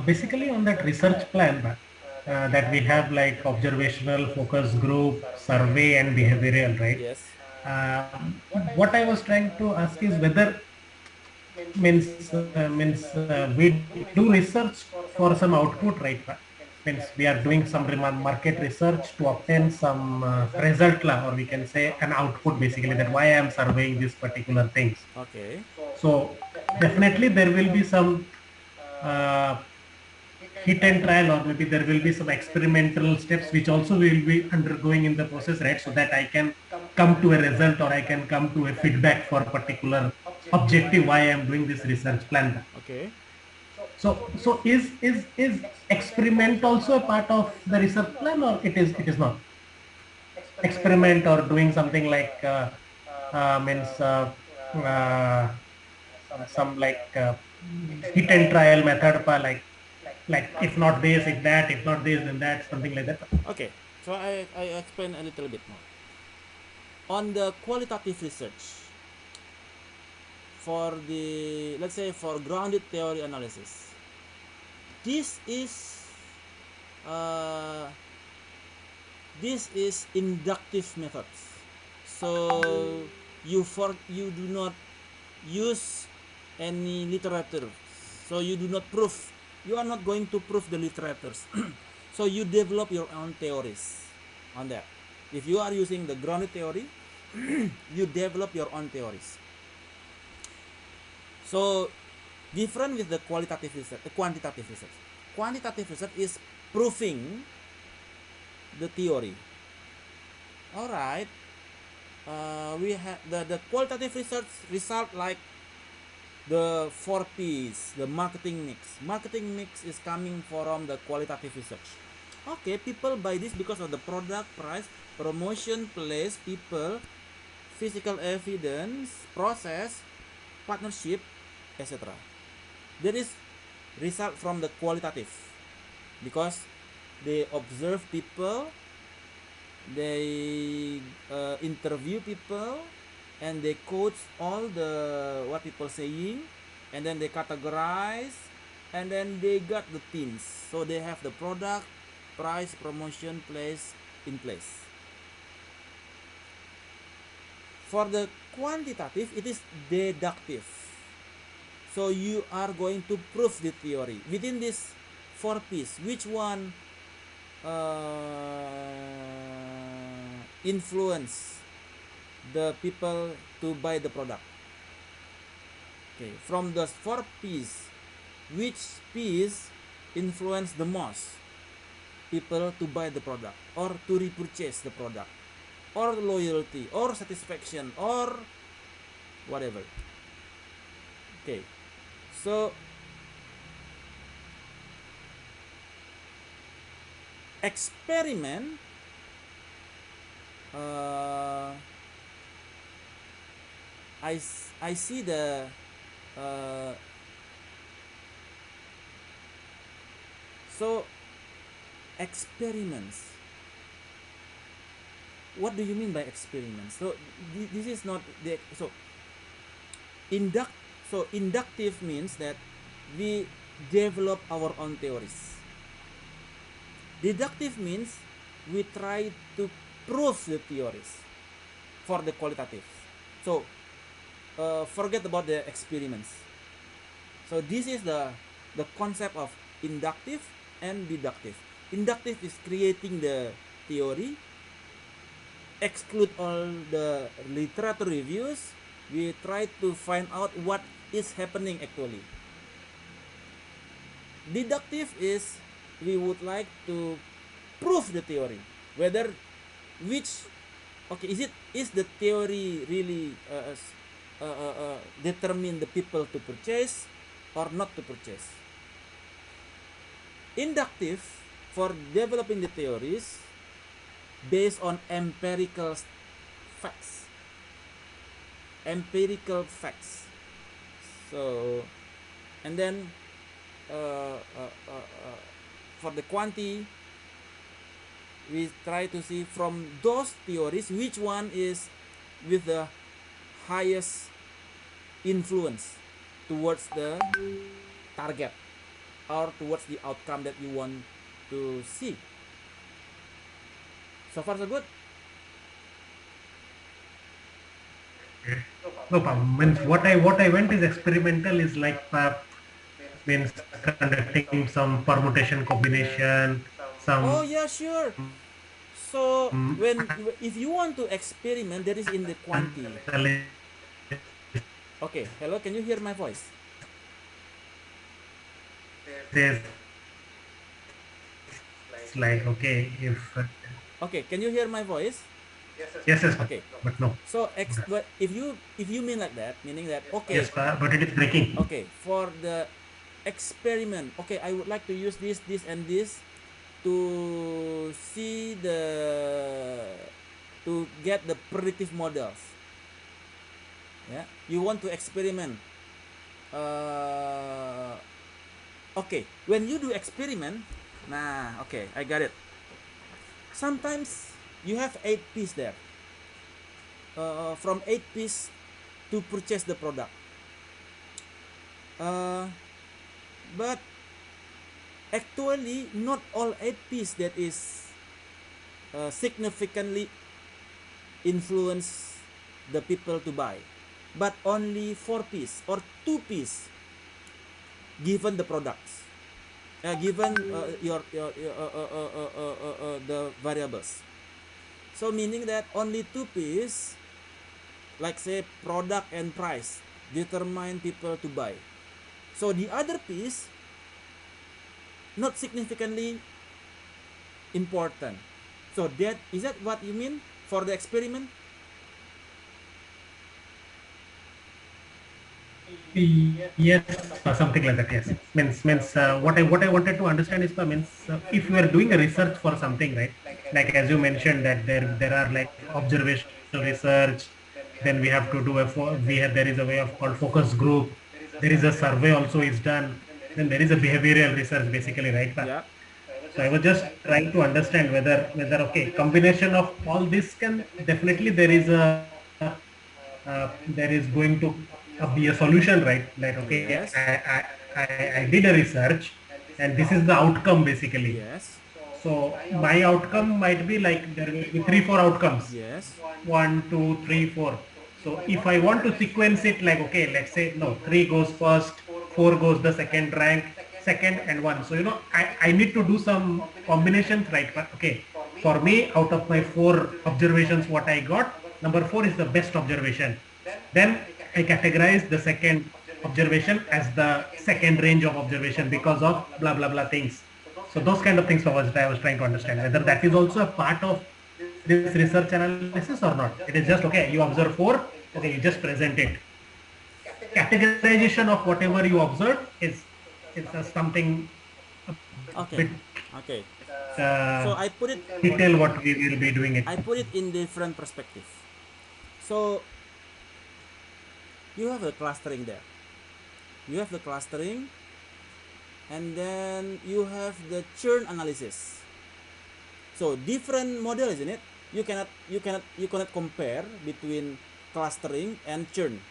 S8: Basically on that research plan that we have, like observational, focus group, survey, and behavioral, right?
S1: Yes.
S8: What I was trying to ask is whether we do research for some output, right? Means we are doing some market research to obtain some result, or we can say an output, basically, that why I am surveying these particular things.
S1: Okay.
S8: So definitely there will be some hit and trial, or maybe there will be some experimental steps which also will be undergoing in the process, right? So that I can come to a result, or I can come to a feedback for a particular objective why I am doing this research plan.
S1: Okay.
S8: So is experiment also a part of the research plan, or it is not? Experiment or doing something like some like hit and trial method, like if not this, if that, if not this, then that, something like that.
S1: Okay. So I explain a little bit more. On the qualitative research, for the, let's say, for grounded theory analysis, this is inductive methods. So you do not use any literature. So you do not prove. You are not going to prove the literatures. So you develop your own theories on that. If you are using the grounded theory, you develop your own theories. So different with the qualitative research, quantitative research. Quantitative research is proving the theory. All right. We have the qualitative research result, like the 4 P's, the marketing mix. Marketing mix is coming from the qualitative research. Okay, people buy this because of the product, price, promotion, place, people, physical evidence, process, partnership, etc. There is result from the qualitative, because they observe people, they interview people, and they quote all the what people saying, and then they categorize, and then they got the themes. So they have the product, price, promotion, place in place. For the quantitative, it is deductive. So you are going to prove the theory within this 4 P's. Which one influence the people to buy the product? Okay, from the 4 P's, which P's influence the most? people to buy the product or to repurchase the product or loyalty or satisfaction or whatever. Okay, so experiment I see the so experiments. What do you mean by experiments? So this is not the so inductive means that we develop our own theories. Deductive means we try to prove the theories for the qualitative. So forget about the experiments. So this is the concept of inductive and deductive. Inductive is creating the theory, exclude all the literature reviews, we try to find out what is happening actually. Deductive is we would like to prove the theory, whether is the theory really determine the people to purchase or not to purchase. Inductive for developing the theories based on empirical facts. So, and then for the quantity, we try to see from those theories which one is with the highest influence towards the target or towards the outcome that you want to see. So far so good?
S8: No problem. Means what I went is experimental is like means conducting some permutation combination, some.
S1: Oh yeah, sure. So if you want to experiment, that is in the quantity. Okay, hello, can you hear my voice?
S8: It's like okay if.
S1: Okay, can you hear my voice?
S8: Yes.
S1: Okay.
S8: But no.
S1: So but if you mean like that, meaning that okay.
S8: Yes, but it is breaking.
S1: Okay, for the experiment, okay, I would like to use this, and this to see to get the predictive models. Yeah, you want to experiment. Okay, when you do experiment, okay, I got it. Sometimes you have 8 pieces there. From 8 pieces to purchase the product. But actually not all 8 pieces that is significantly influence the people to buy, but only 4 pieces or 2 pieces given the products, given the variables. So meaning that only 2 pieces, like say product and price, determine people to buy. So the other piece not significantly important. So is that what you mean for the experiment?
S8: Yes, something like that. Yes, means what I wanted to understand is if you are doing a research for something, right? Like as you mentioned that there are like observational research, then we have to do there is a way of called focus group. There is a survey also is done. Then there is a behavioral research basically, right?
S1: Yeah.
S8: So I was just trying to understand whether okay, combination of all this can definitely there is going to be a solution, right? Like okay,
S1: yes.
S8: I did a research and this is the outcome basically.
S1: Yes.
S8: So my outcome might be like there will be 3-4 outcomes.
S1: Yes.
S8: 1, 2, 3, 4. So if I want to sequence it like okay, let's say no, 3 goes first, 4 goes the second rank, second and 1. So I need to do some combinations, right? But okay, for me out of my 4 observations what I got, number 4 is the best observation. Then I categorize the second observation as the second range of observation because of blah blah blah things. So those kind of things was I was trying to understand whether that is also a part of this research analysis or not. It is just okay, you observe 4, okay, you just present it. Categorization of whatever you observe is something
S1: Okay.
S8: bit
S1: Okay. So I put it
S8: detail what we will be doing it.
S1: I put it in different perspective. So you have the clustering there. You have the clustering, and then you have the churn analysis. So different model, isn't it? You cannot compare between clustering and churn.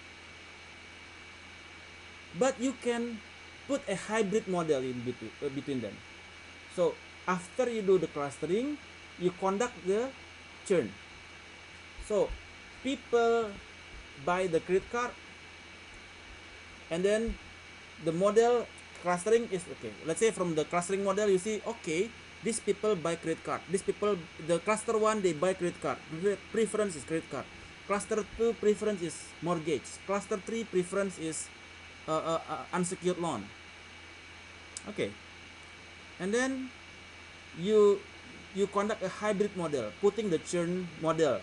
S1: But you can put a hybrid model in between them. So after you do the clustering, you conduct the churn. So people buy the credit card, and then the model clustering is okay. Let's say from the clustering model, you see, okay, these people buy credit card. These people, the cluster 1, they buy credit card. Preference is credit card. Cluster 2 preference is mortgage. Cluster 3 preference is unsecured loan. Okay, and then you conduct a hybrid model, putting the churn model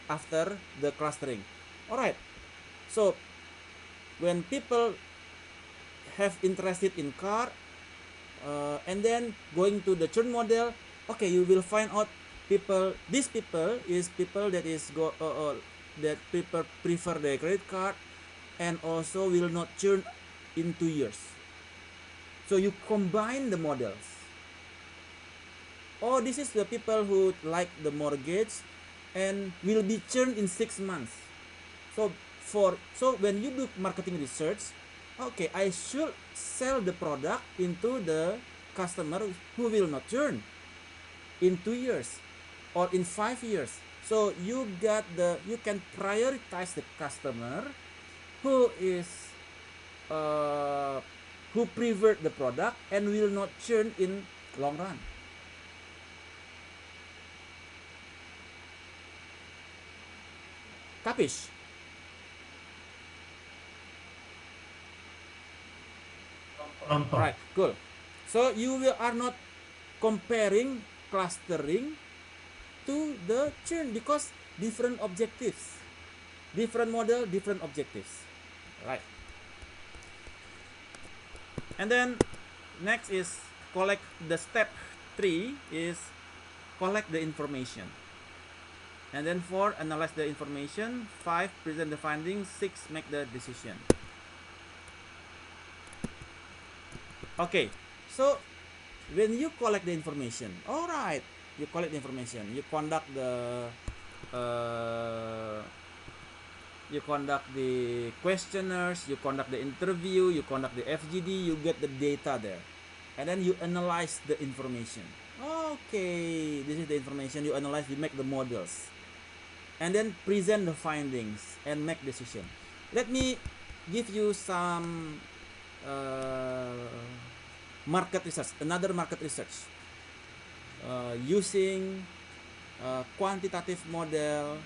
S1: after the clustering. All right. So when people have interested in car, and then going to the churn model, okay, you will find out people. These people is people that is that people prefer the credit card, and also will not churn in 2 years. So you combine the models. Oh, this is the people who like the mortgage and will be churned in 6 months. So when you do marketing research, okay, I should sell the product into the customer who will not churn in 2 years or in 5 years. So you can prioritize the customer who is who prefer the product and will not churn in long run. Capish? Right, cool. So you are not comparing clustering to the churn because different objectives, different model, different objectives, right? And then next is collect. The step 3 is collect the information, and then 4, analyze the information. 5, present the findings. 6, make the decision. Okay, so when you collect the information, all right, you collect the information, you conduct the questionnaires, you conduct the interview, you conduct the FGD, you get the data there, and then you analyze the information. Okay, this is the information you analyze. You make the models, and then present the findings and make decision. Let me give you some market research, another market research using quantitative model,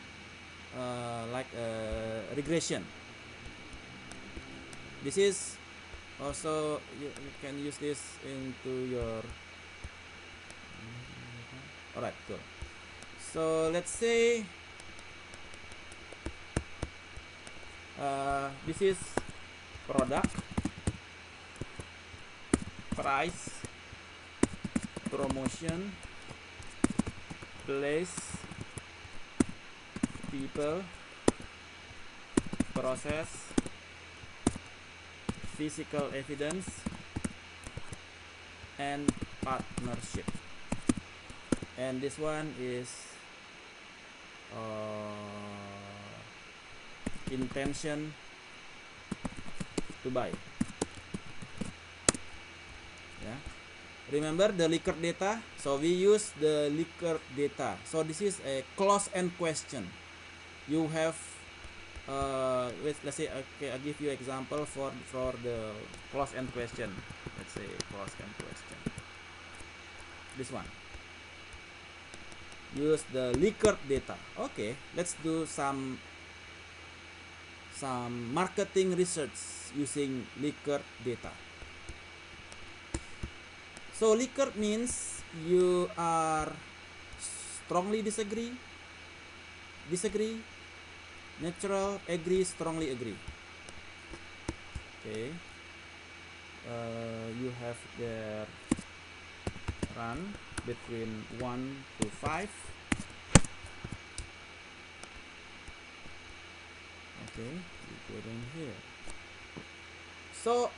S1: like regression. This is also you can use this into your. Alright, cool. So let's say this is product, price, promotion, place, people, process, physical evidence, and partnership. And this one is intention to buy. Yeah, remember the Likert data, so we use the Likert data. So this is a close-end question. You have let's say, okay, I'll give you example for the close-end question. Let's say close-end question, this one. Use the Likert data. Okay, let's do some marketing research using Likert data. So Likert means you are strongly disagree, neutral, agree, strongly agree. Okay. You have their run between 1 to 5. Okay, we put in here. So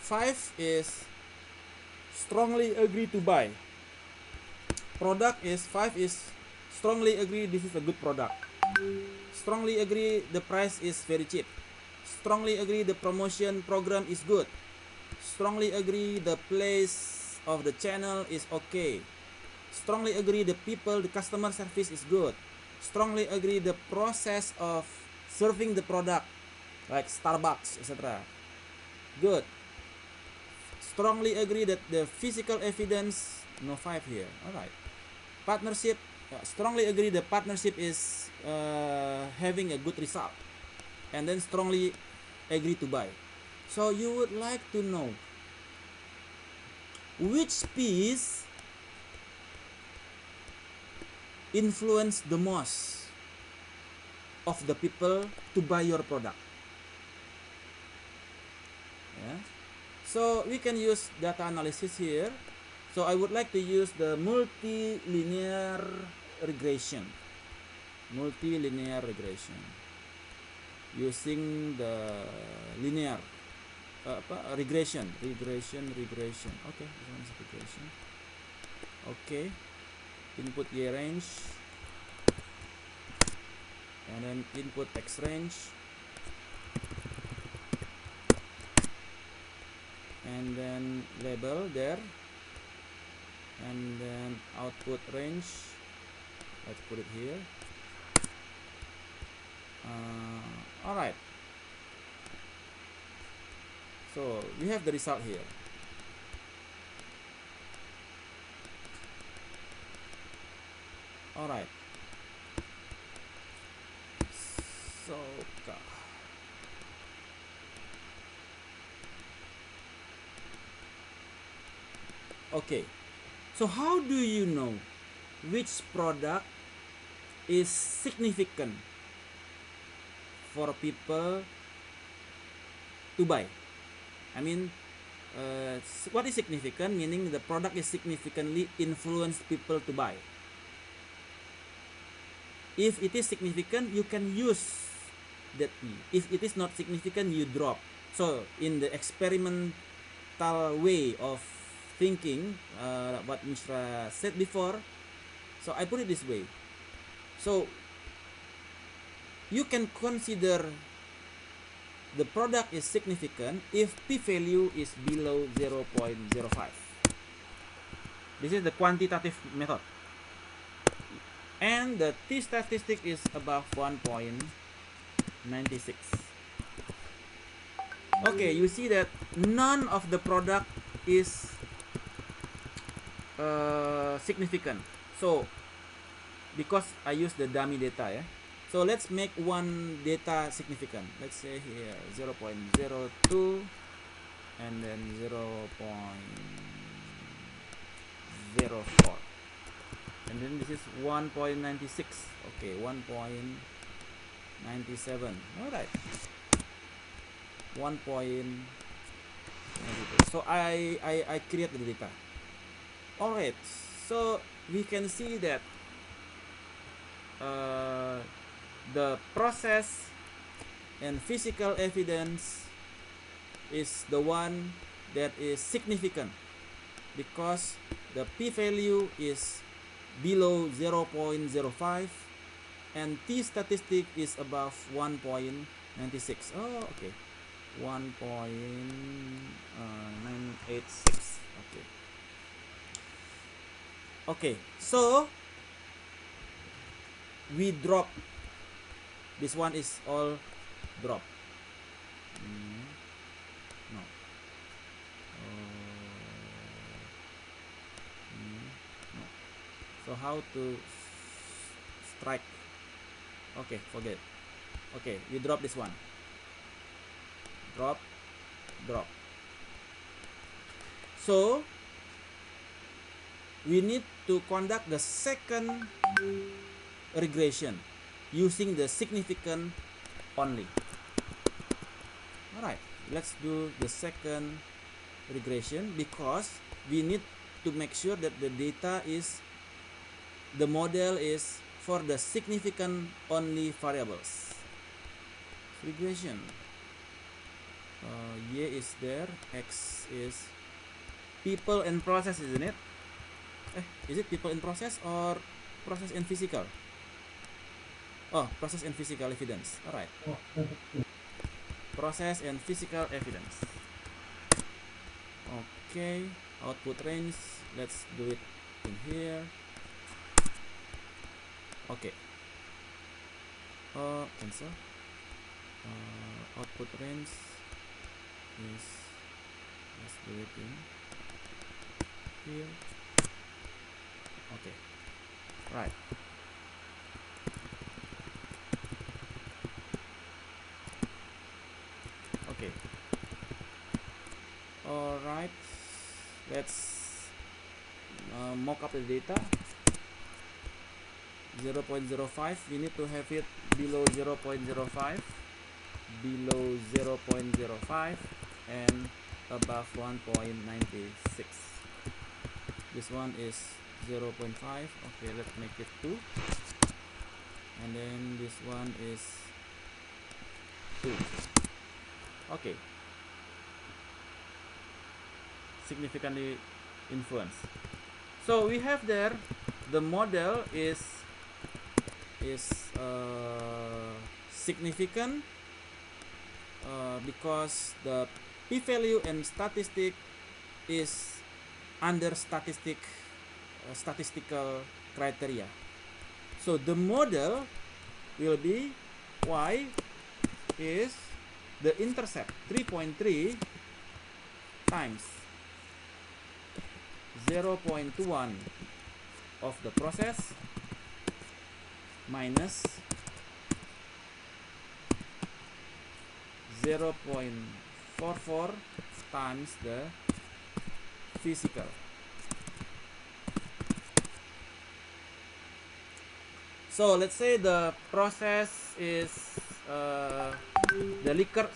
S1: 5 is strongly agree to buy. Product is 5 is strongly agree this is a good product. Strongly agree the price is very cheap. Strongly agree the promotion program is good. Strongly agree the place of the channel is okay. Strongly agree the people, the customer service is good. Strongly agree the process of serving the product like Starbucks, etc. Good. Strongly agree that the physical evidence, no 5 here. Alright. Partnership, strongly agree the partnership is having a good result. And then strongly agree to buy. So you would like to know which piece influence the most of the people to buy your product. Yeah. So we can use data analysis here. So I would like to use the multilinear regression. Multilinear regression using the linear regression. Okay, this one is regression. Okay, input y range and then input x range and then label there and then output range. Let's put it here. All right, so we have the result here. All right, so okay, so how do you know which product is significant for people to buy? I mean, what is significant? Meaning the product is significantly influence people to buy. If it is significant, you can use that P. If it is not significant, you drop. So in the experimental way of thinking, what Mishra said before, so I put it this way. So you can consider the product is significant if p-value is below 0.05. This is the quantitative method. And the t-statistic is above 1.96. Okay, you see that none of the product is significant. So because I use the dummy data, yeah. So let's make one data significant. Let's say here 0.02 and then 0.04. And then this is 1.96. Okay, 1.97. Alright. 1.92. So I create the data. Alright. So we can see that the process and physical evidence is the one that is significant because the p-value is below 0.05 and t-statistic is above 1.96. Oh, okay, 1.986. Okay, so we drop. This one is all drop. No. No. So how to strike? Okay, forget. Okay, we drop this one. Drop. So we need to conduct the second regression using the significant only. Alright, let's do the second regression because we need to make sure that the data is, the model is for the significant only variables. Regression. Y is there, X is people and process, isn't it? Is it people and process or process and physical? Oh, process and physical evidence. Alright. Process and physical evidence. Okay, output range, let's do it in here. Okay. Cancel. Output range is, let's do it in here. Okay, right. Okay. All right. Let's mock up the data. 0.05. We need to have it below 0.05, below 0.05, and above 1.96. This one is 0.5. Okay, let's make it 2, and then this one is 2. Okay, significantly influence. So we have there the model is significant because the p-value and statistic is under statistical criteria. So the model will be y is the intercept 3.3 times 0.21 of the process minus 0.44 times the physical. So let's say the process is the liquor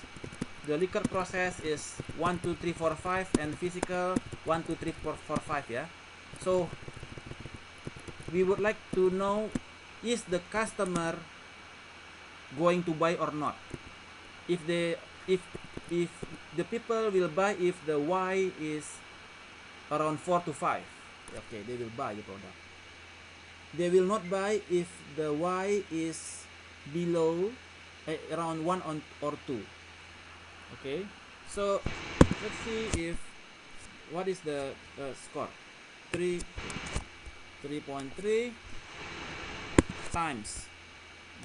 S1: process is 1 2 3 4 5 and physical 1 2 3 4 4 5, yeah. So we would like to know, is the customer going to buy or not? If the people will buy if the Y is around 4 to 5, okay, they will buy the product. They will not buy if the Y is below around 1 or 2. Okay, so let's see if what is the score. 3.3 times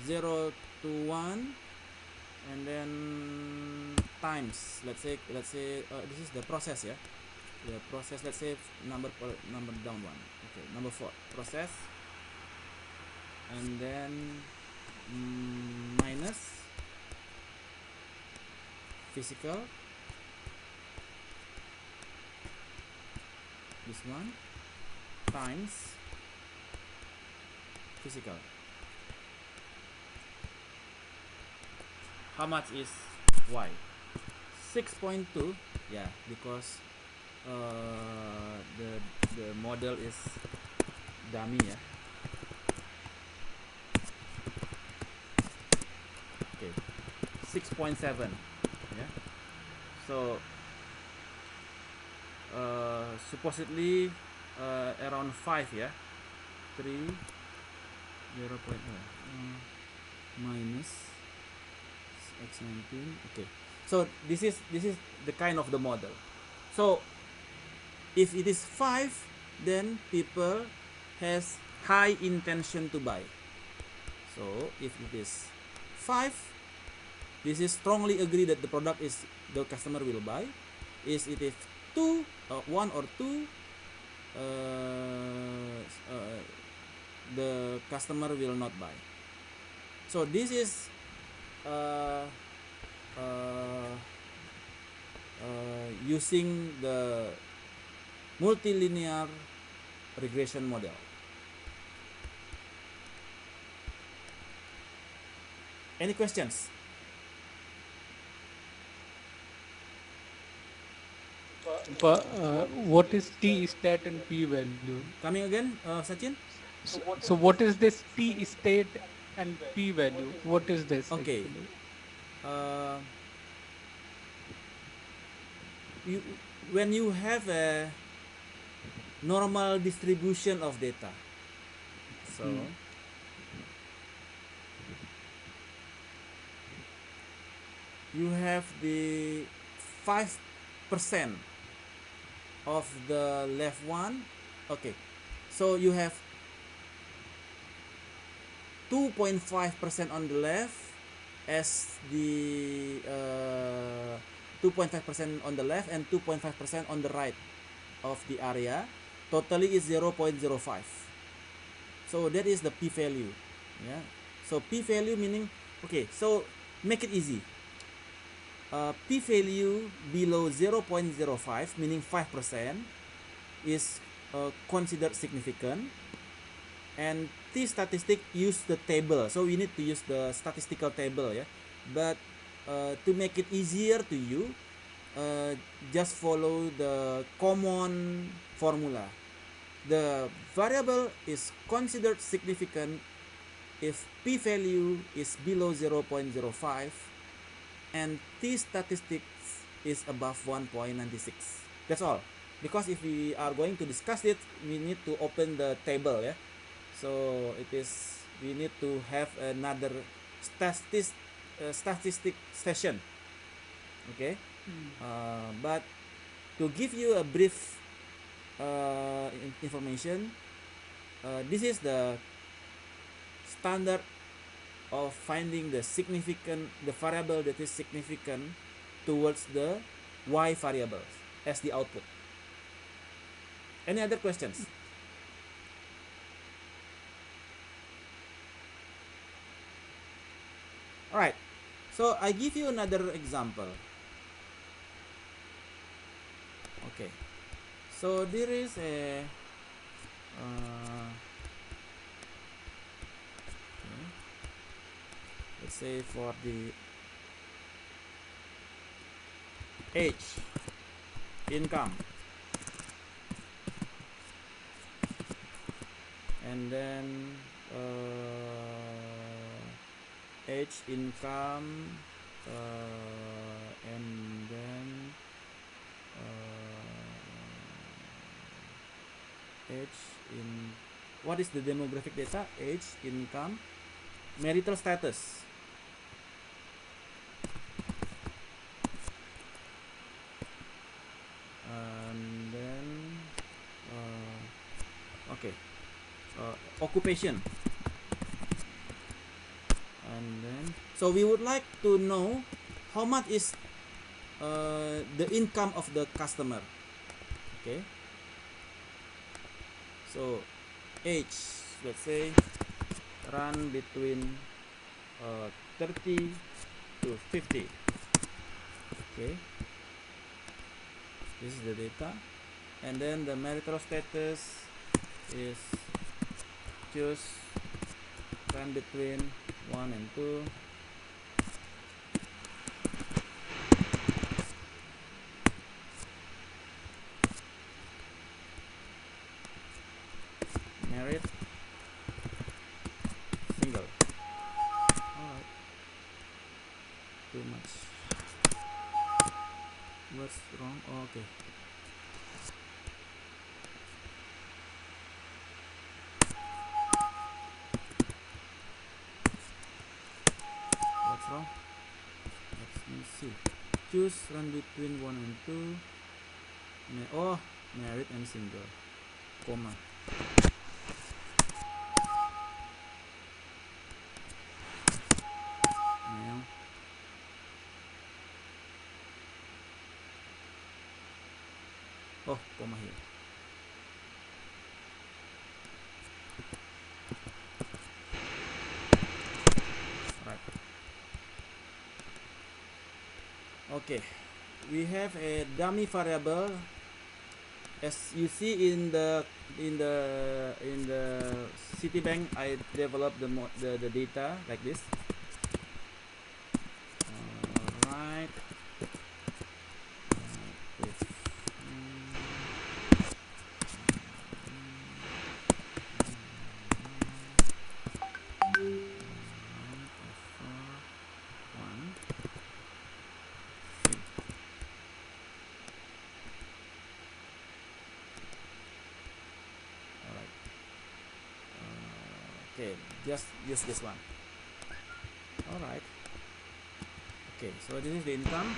S1: 0 to 1, and then times, let's say this is the process, yeah, the process. Let's say number down 1. Okay, number 4 process, and then minus physical, this one, times physical. How much is Y? 6.2. Yeah, because the model is dummy, yeah. Okay, 6.7. Yeah. So supposedly around 5, yeah. 3 0. Minus x19. Okay, so this is the kind of the model. So if it is 5, then people has high intention to buy. So if it is 5, this is strongly agree that the product is the customer will buy. Is it is 2, 1 or 2, the customer will not buy. So this is using the multilinear regression model. Any questions?
S4: But what is T stat and P value?
S1: Coming again, Sachin?
S4: So what is this T state and P value? What is this
S1: Okay.
S4: actually?
S1: Uh, you, when you have a normal distribution of data, so you have the 5% of the left one. Okay, so you have 2.5% on the left as the 2.5% on the left and 2.5% on the right of the area. Totally is 0.05. So that is the p-value. Yeah. So p-value meaning, okay, so make it easy. P-value below 0.05 meaning 5% is considered significant, and T statistic use the table, so we need to use the statistical table, yeah. But to make it easier to you, just follow the common formula. The variable is considered significant if p-value is below 0.05 and T statistics is above 1.96. That's all. Because if we are going to discuss it, we need to open the table, yeah. So it is, we need to have another statistic session. Okay. But to give you a brief information, this is the standard of finding the variable that is significant towards the y variables as the output. Any other questions? All right, so I give you another example. Okay, so there is a let's say for the age, income, and then age, income, and then age in what is the demographic data? Age, income, marital status. And then okay, occupation. And then so we would like to know how much is the income of the customer. Okay, so age, let's say run between 30 to 50. Okay, this is the data. And then the marital status is choose run between 1 and 2. Married, single. Alright, too much. What's wrong? Oh, okay. What's wrong? Let me see. Choose run between 1 and 2. Oh, married and single, comma. Now, oh, comma here. Right. Okay, we have a dummy variable as you see in the in the Citibank, I developed the data like this. Right. Okay, just use this one. All right. Okay, so this is the income.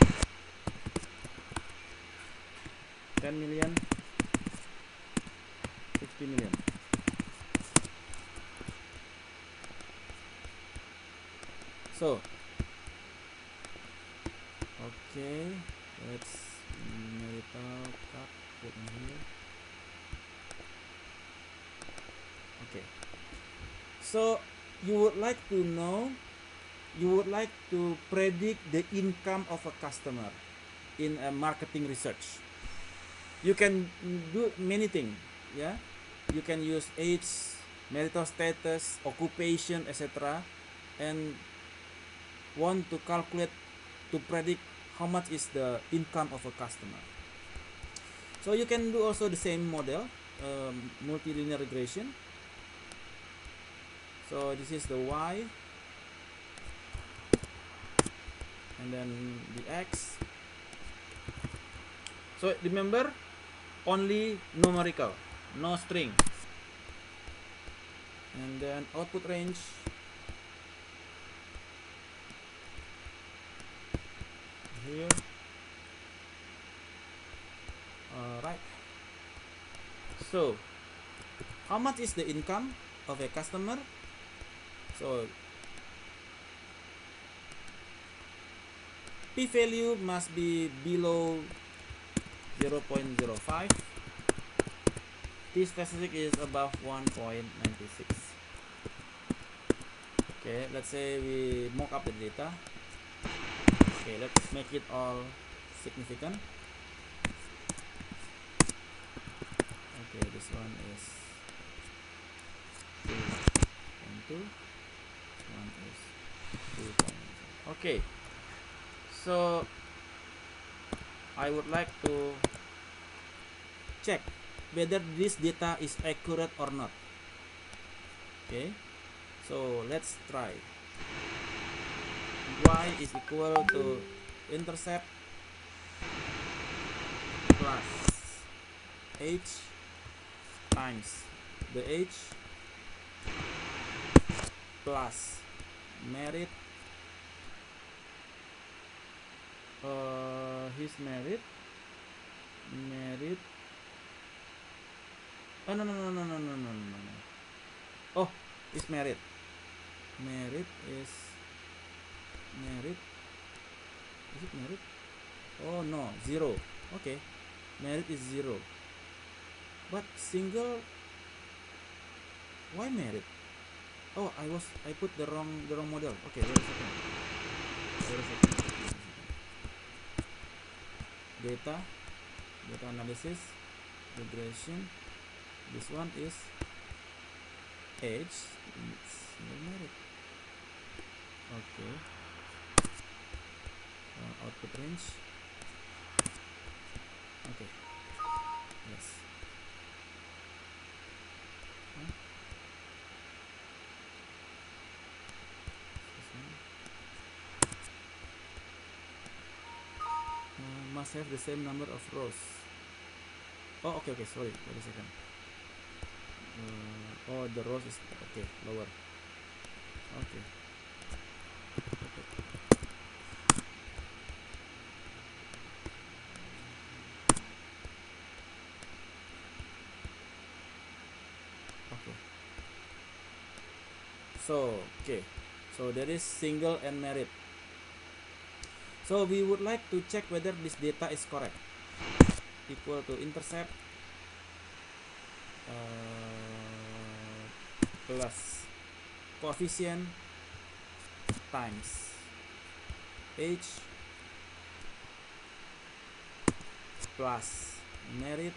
S1: 10 million, 60 million. So, okay, let's metal cut, put in here. Okay. So you would like to know, you would like to predict the income of a customer in a marketing research. You can do many things, yeah. You can use age, marital status, occupation, etc., and want to calculate to predict how much is the income of a customer. So you can do also the same model, multilinear regression. So this is the Y, and then the X. So remember, only numerical, no string. And then output range. Here. Alright. So, how much is the income of a customer? So, p-value must be below 0.05. T-statistic is above 1.96. Okay, let's say we mock up the data. Okay, let's make it all significant. Okay, this one is 2.2. One is 2.0. Okay, so I would like to check whether this data is accurate or not. Okay, so let's try. Y is equal to intercept plus age times the age plus merit, his merit, oh no. Oh, is merit is it merit? Oh no, 0. Okay, merit is 0, but single, why merit? Oh, I put the wrong model. Okay, wait a second. Data analysis, regression. This one is age, it's merit. Okay. Output range. Okay. Yes. Must have the same number of rows. Oh, okay, sorry, wait a second. Oh, the rows is okay, lower. Okay. Okay. So, okay. So there is single and merit. So we would like to check whether this data is correct. Equal to intercept plus coefficient times age plus merit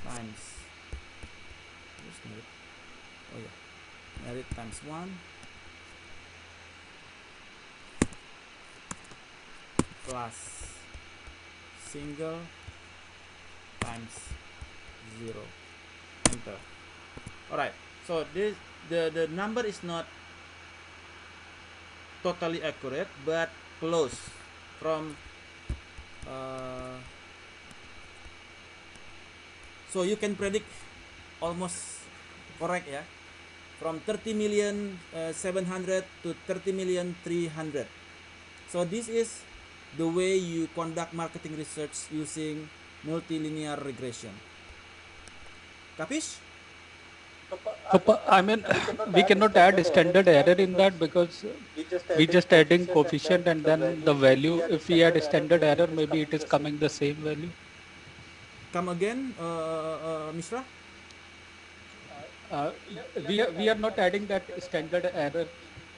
S1: times, oh yeah, merit times 1 plus single times 0. Enter. Alright, so this the number is not totally accurate but close from so you can predict almost correct, yeah, from 30,700,000 to 30,300,000. So this is the way you conduct marketing research using multilinear regression. Capish?
S4: I mean, we cannot add standard error in that because we just adding coefficient and then the value. If we add standard error, maybe it is coming the same value.
S1: Come again, Mishra?
S4: We are not adding that standard error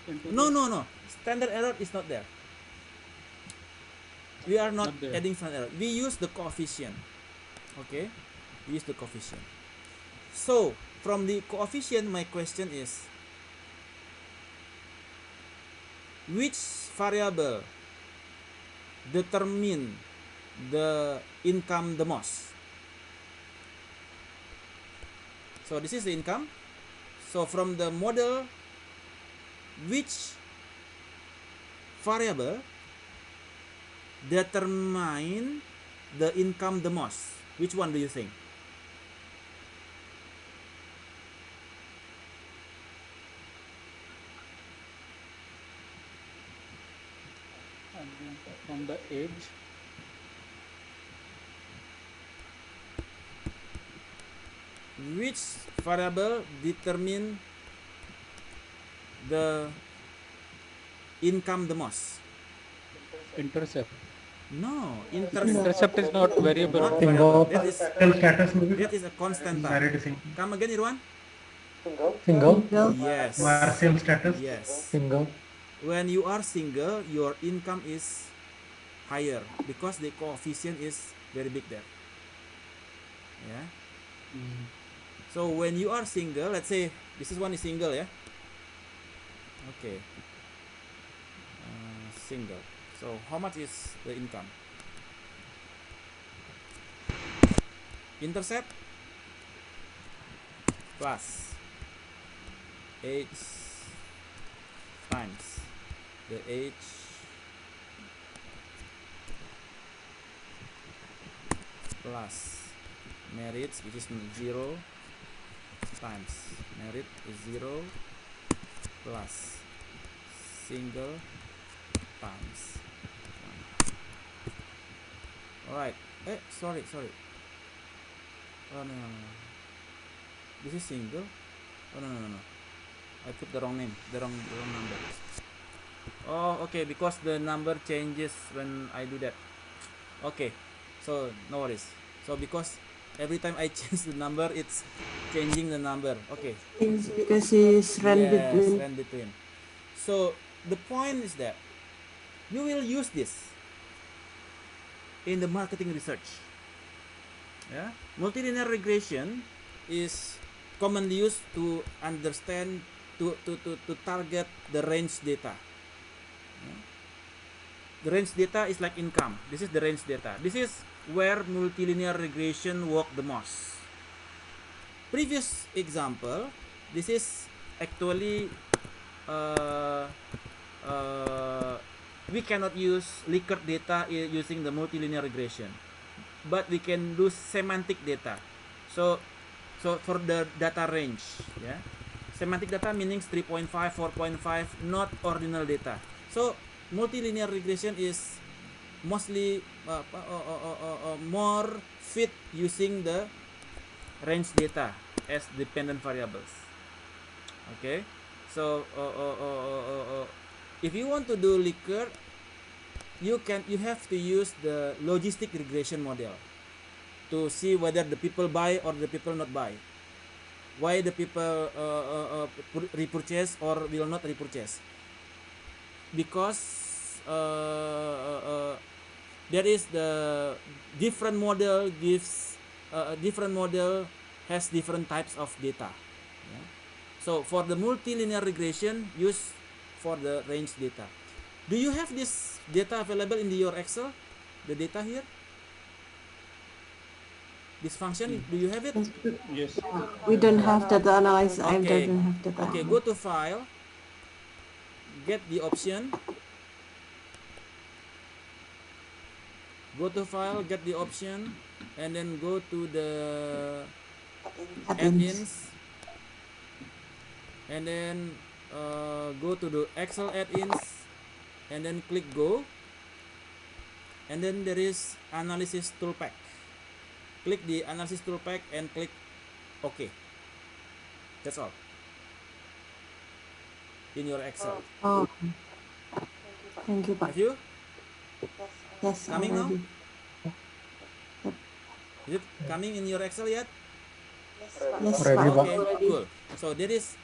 S4: into
S1: No,
S4: this.
S1: no. Standard error is not there. We are not
S4: there.
S1: adding standard error. We use the coefficient. Okay, we use the coefficient. So from the coefficient, my question is, which variable determine the income the most? So this is the income. So from the model, which variable determine the income the most? Which one do you think?
S4: From the age.
S1: Which variable determine the income the most?
S4: Intercept.
S1: No,
S4: Intercept is not variable.
S1: Not
S8: Single.
S1: variable.
S8: Status maybe.
S1: That is a constant time.
S8: Merit is
S1: Come again, Irwan?
S8: single.
S1: Yes.
S8: Martial status.
S1: Yes.
S8: Single.
S1: When you are single, your income is higher because the coefficient is very big there. Yeah. So when you are single, let's say this is one is single, yeah. Okay. Single. So how much is the income? Intercept plus age times the age plus merit, which is 0, times merit is 0 plus single times 1. Alright, sorry. Oh no. This is single. Oh no. I put the wrong name, the wrong number. Oh, okay, because the number changes when I do that. Okay, so no worries. So because every time I change the number, it's changing the number. Okay.
S5: It's because it's run between.
S1: Run between. So the point is that you will use this in the marketing research. Yeah, multilinear regression is commonly used to understand to target the range data. Yeah. The range data is like income. This is the range data. This is where multilinear regression work the most. Previous example, this is actually we cannot use Likert data using the multilinear regression, but we can do semantic data. So for the data range, yeah, semantic data meaning 3.5, 4.5, not ordinal data. So multilinear regression is mostly more fit using the range data as dependent variables. Okay, so if you want to do Likert, you have to use the logistic regression model to see whether the people buy or the people not buy, why the people repurchase or will not repurchase, because there is the different model gives different model has different types of data. Yeah. So for the multilinear regression, use for the range data. Do you have this data available in your Excel? The data here? This function, do you have it?
S4: Yes.
S5: We don't have data analysis. I
S1: Okay.
S5: don't have data.
S1: Okay, go to File, get the option. Go to File, get the option, and then go to the add-ins, and then go to the Excel add-ins, and then click Go, and then there is Analysis Toolpack. Click the Analysis Toolpack and click OK. That's all in your Excel.
S5: Oh, thank you, Pak.
S1: Have you?
S5: Yes,
S1: Coming now?
S5: already.
S1: Is it coming in your Excel yet?
S5: Yes,
S4: Already,
S5: Pak.
S4: Pak.
S1: Okay, cool. So that is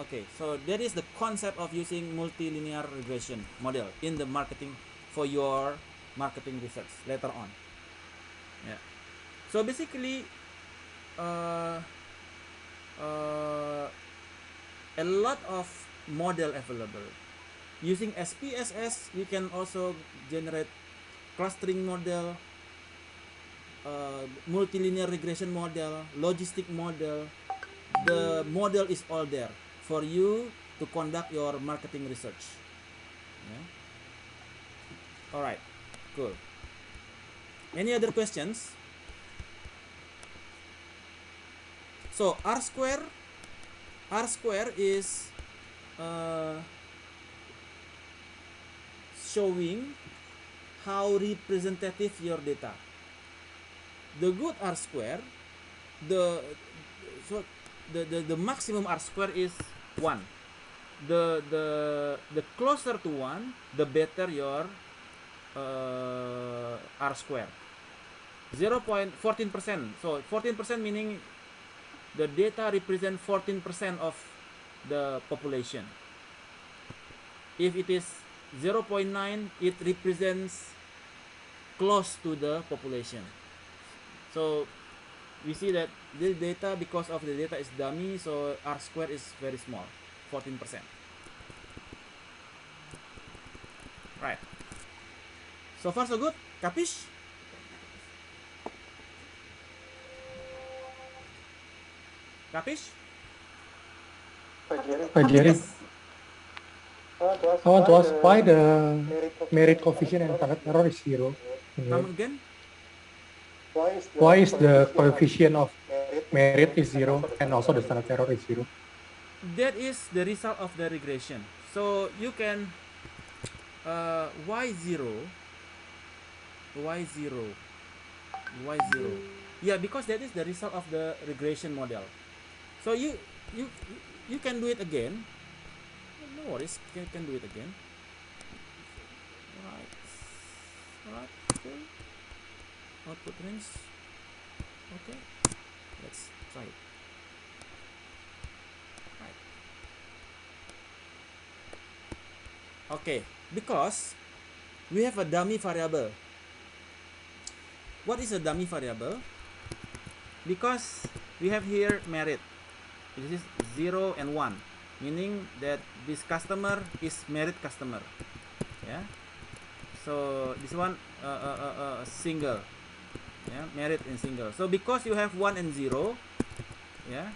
S1: okay. So that is the concept of using multilinear regression model in the marketing for your marketing research later on. Yeah. So basically, a lot of model available. Using SPSS, you can also generate clustering model, multilinear regression model, logistic model. The model is all there for you to conduct your marketing research. Yeah. All right, cool. Any other questions? So R square is showing how representative your data. The good R square, the maximum R square is 1. The closer to 1, the better your R square. 0.14%. So 14% meaning the data represent 14% of the population. If it is 0.9, it represents close to the population. So we see that this data, because of the data is dummy, so R square is very small, 14%. Right. So far so good. Capish? Capish?
S9: Pak Jerry, I want to ask why the merit coefficient and standard error is 0?
S1: Come again?
S9: Why is the coefficient of merit is 0 and also the standard error is 0?
S1: That is the result of the regression. So you can y0. Yeah, because that is the result of the regression model. So you can do it again. No worries, you can do it again. Right, okay. Output range. Okay, let's try it. Right. Okay, because we have a dummy variable. What is a dummy variable? Because we have here merit. This is 0 and 1, meaning that this customer is merit customer. Yeah. So this one single. Yeah, merit and single. So because you have 1 and 0, yeah,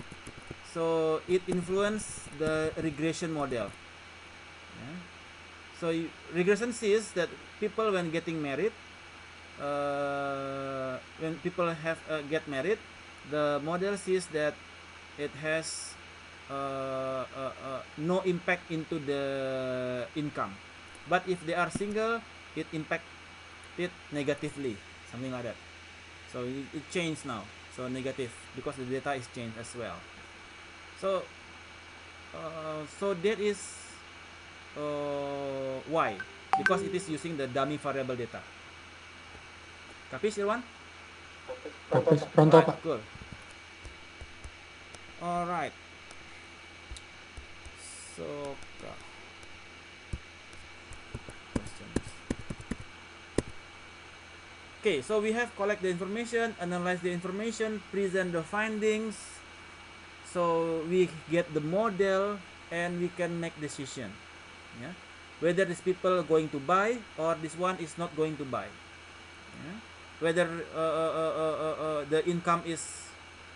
S1: so it influence the regression model. Yeah. So regression sees that people when getting married, when people have get married, the model sees that it has no impact into the income. But if they are single, it impacted negatively, something like that. So it changed now, so negative, because the data is changed as well. So so that is why, because it is using the dummy variable data. Capish, Irwan?
S9: Pronto,
S1: Right,
S9: Pak.
S1: cool. All right. So questions. Okay, so we have collect the information, analyze the information, present the findings, so we get the model and we can make decision, yeah, whether these people are going to buy or this one is not going to buy, yeah? Whether the income is,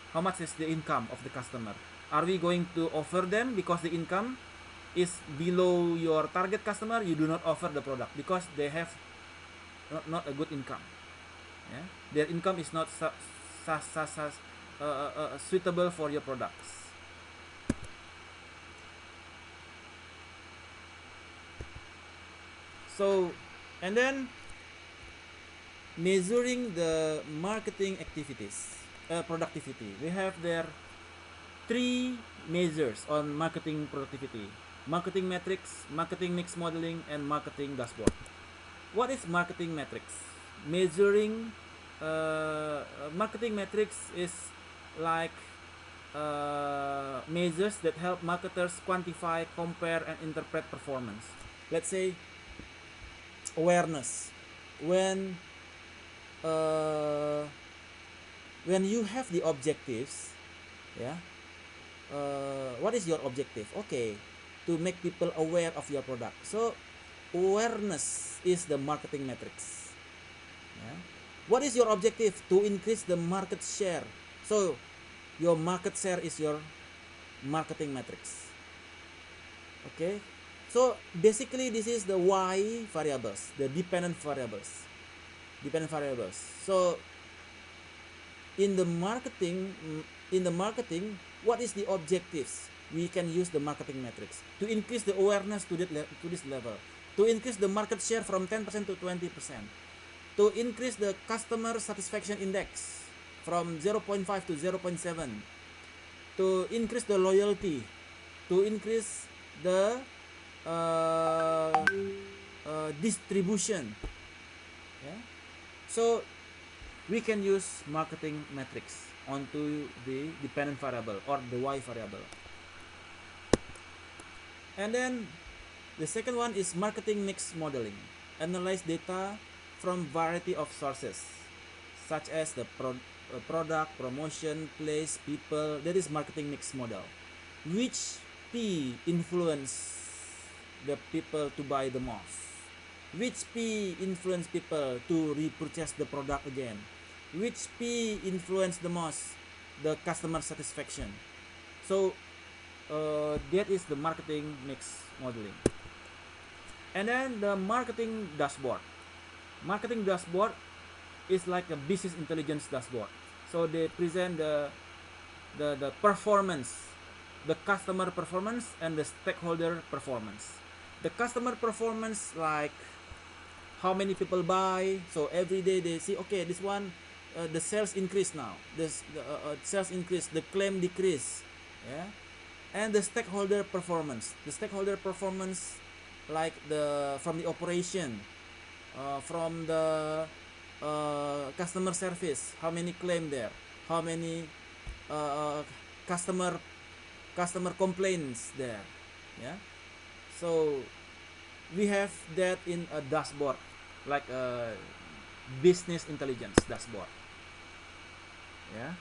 S1: how much is the income of the customer, are we going to offer them because the income is below your target customer, you do not offer the product because they have not a good income, yeah? Their income is not suitable for your products. So, and then measuring the marketing activities, productivity. We have there 3 measures on marketing productivity: marketing metrics, marketing mix modeling, and marketing dashboard. What is marketing metrics? Measuring marketing metrics is like measures that help marketers quantify, compare, and interpret performance. Let's say awareness. When you have the objectives, yeah, what is your objective? Okay, to make people aware of your product. So awareness is the marketing metrics, yeah. What is your objective? To increase the market share. So your market share is your marketing metrics. Okay, so basically this is the Y variables, the dependent variables. So in the marketing, what is the objectives? We can use the marketing metrics to increase the awareness to this level, to increase the market share from 10% to 20%, to increase the customer satisfaction index from 0.5 to 0.7, to increase the loyalty, to increase the distribution, yeah. So we can use marketing metrics onto the dependent variable or the Y variable. And then the second one is marketing mix modeling. Analyze data from variety of sources, such as the product, promotion, place, people. That is marketing mix model. Which P influence the people to buy the most? Which P influence people to repurchase the product again? Which P influence the most the customer satisfaction? So that is the marketing mix modeling. And then the marketing dashboard. Marketing dashboard is like a business intelligence dashboard. So they present the performance, the customer performance and the stakeholder performance. The customer performance, like how many people buy. So every day they see, okay, this one the sales increase now, this sales increase, the claim decrease, yeah. And the stakeholder performance, like from the operation, from the customer service, how many claim there, how many customer complaints there, yeah. So we have that in a dashboard, like a business intelligence dashboard, yeah.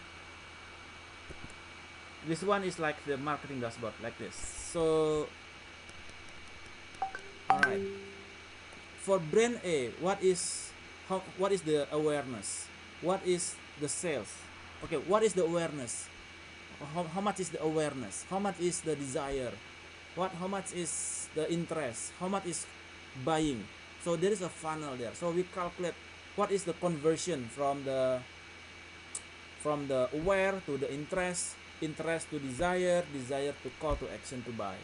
S1: This one is like the marketing dashboard, like this. So all right, for brand A, what is the awareness, what is the sales? Okay, what is the awareness, how much is the awareness, how much is the desire, how much is the interest, how much is buying? So there is a funnel there. So we calculate what is the conversion from the aware to the interest to desire to call to action to buy,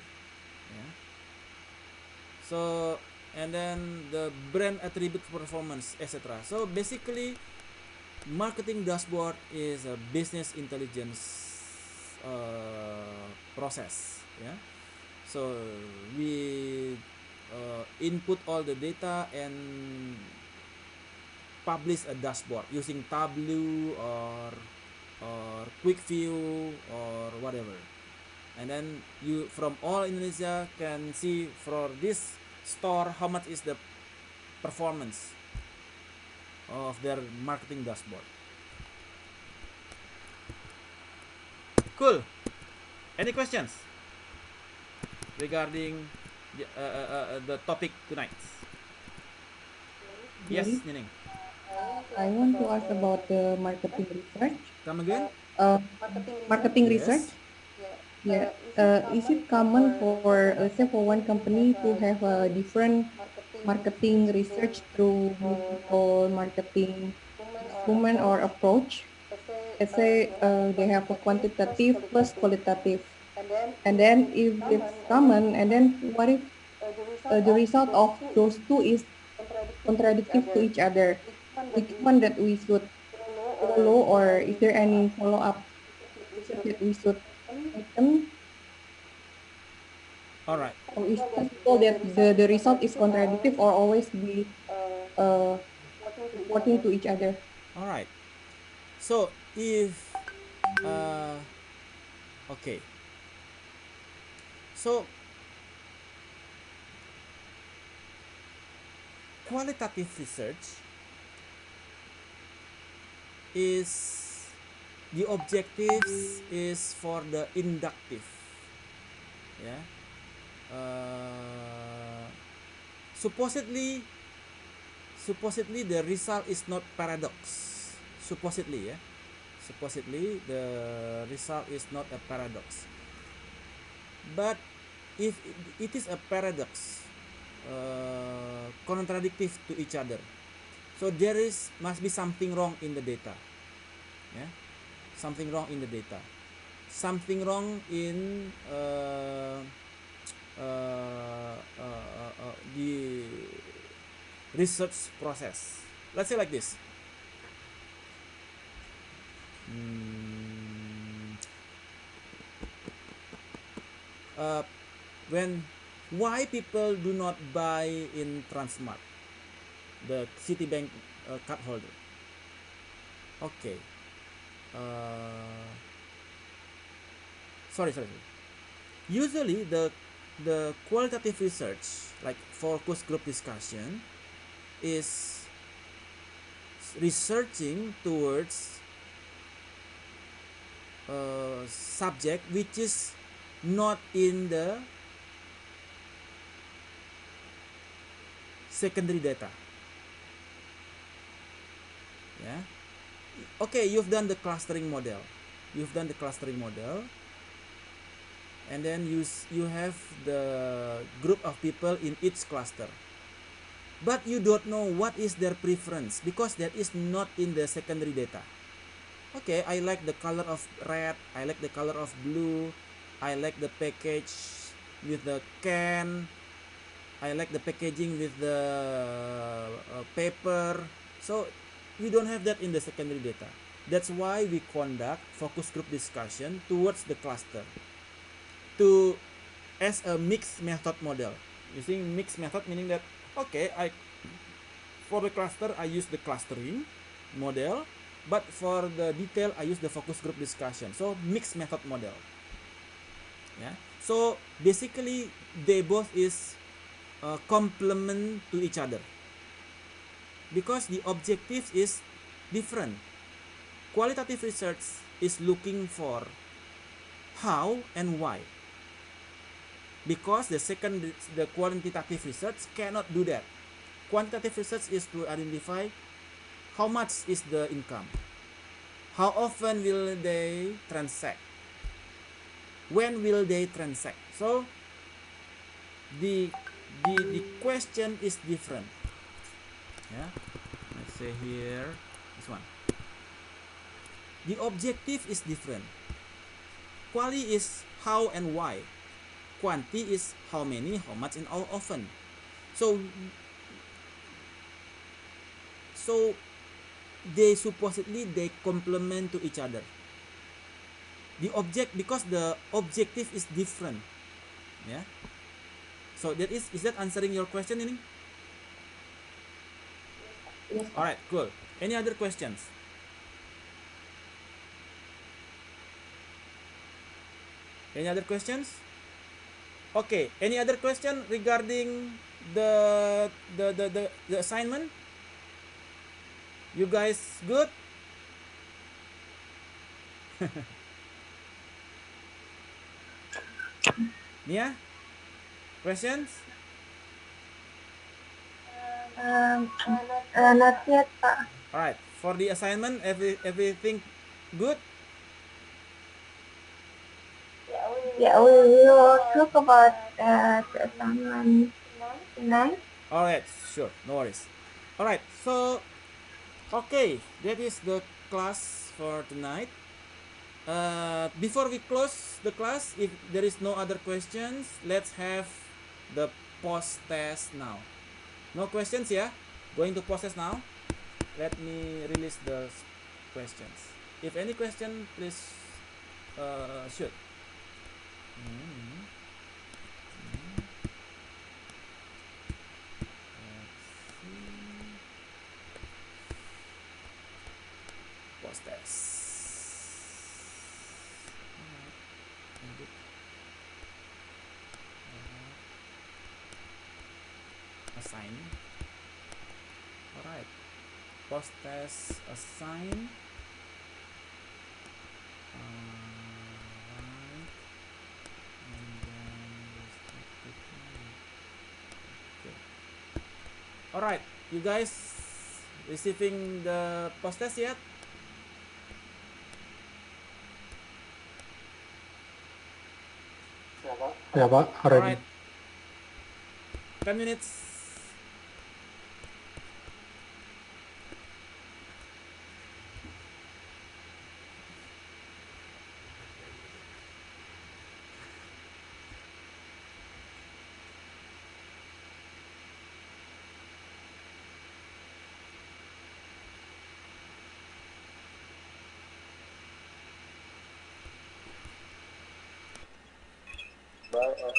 S1: yeah. So and then the brand attribute performance, etc. So basically marketing dashboard is a business intelligence process, yeah. So we input all the data and publish a dashboard using Tableau or QuickView or whatever, and then you from all Indonesia can see for this store how much is the performance, of their marketing dashboard. Cool. Any questions regarding the topic tonight? Yes,
S5: Sorry.
S1: Nining.
S5: I want to ask about the marketing research.
S1: Come again?
S5: Marketing research.
S1: Yes.
S5: Yeah. Is it common for, let's say, for one company to have a different marketing research through multiple marketing instrument or approach? Let's say they have a quantitative plus qualitative. And then if it's common, and then what if the result of those two is contradictive to each other? Which one that we should follow, or is there any follow-up research that we should taken?
S1: All right.
S5: Or is it possible that the result is contradictive or always be uh, reporting to each other?
S1: All right. So if okay. So qualitative research is the objectives is for the inductive. Yeah. Supposedly the result is not paradox. Supposedly, yeah. Supposedly the result is not a paradox. But if it is a paradox, contradictive to each other, so there must be something wrong in the data. Yeah, something wrong in the data, something wrong in the research process. Let's say like this. Why people do not buy in Transmart, the Citibank card holder? Okay. Sorry. Usually the qualitative research, like focus group discussion, is researching towards subject which is not in the secondary data. Yeah. Okay, you've done the clustering model. And then you have the group of people in each cluster. But you don't know what is their preference because that is not in the secondary data. Okay, I like the color of red, I like the color of blue, I like the package with the can, I like the packaging with the paper. So we don't have that in the secondary data. That's why we conduct focus group discussion towards the cluster as a mixed method model. Using mixed method meaning that okay, for the cluster I use the clustering model, but for the detail I use the focus group discussion. So mixed method model. Yeah. So basically they both is complement to each other because the objective is different. Qualitative research is looking for how and why, because the quantitative research cannot do that. Quantitative research is to identify how much is the income, how often will they transact, when will they transact. So the question is different. Yeah, let's say here this one. The objective is different. Quali is how and why. Quanti is how many, how much, and how often. So they supposedly they complement to each other. Because the objective is different. Yeah. So is that answering your question, Nining?
S5: Yes.
S1: All right, cool. Any other questions? Any other questions? Okay. Any other question regarding the assignment? You guys good? Nia, questions?
S6: Not yet, Pak.
S1: All right. For the assignment, everything good?
S6: Yeah, we will talk about the assignment tonight.
S1: All right. Sure. No worries. All right. So, okay, that is the class for tonight. Before we close the class, if there is no other questions, let's have the post test now. No questions, yeah? Going to post test now. Let me release the questions. If any question, please shoot. Post test. Assign. Alright. Post test assign. Alright. And then okay. Alright, you guys receiving the post test yet?
S9: Ya Pak, already.
S1: Alright. 10 minutes.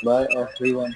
S3: Bye everyone.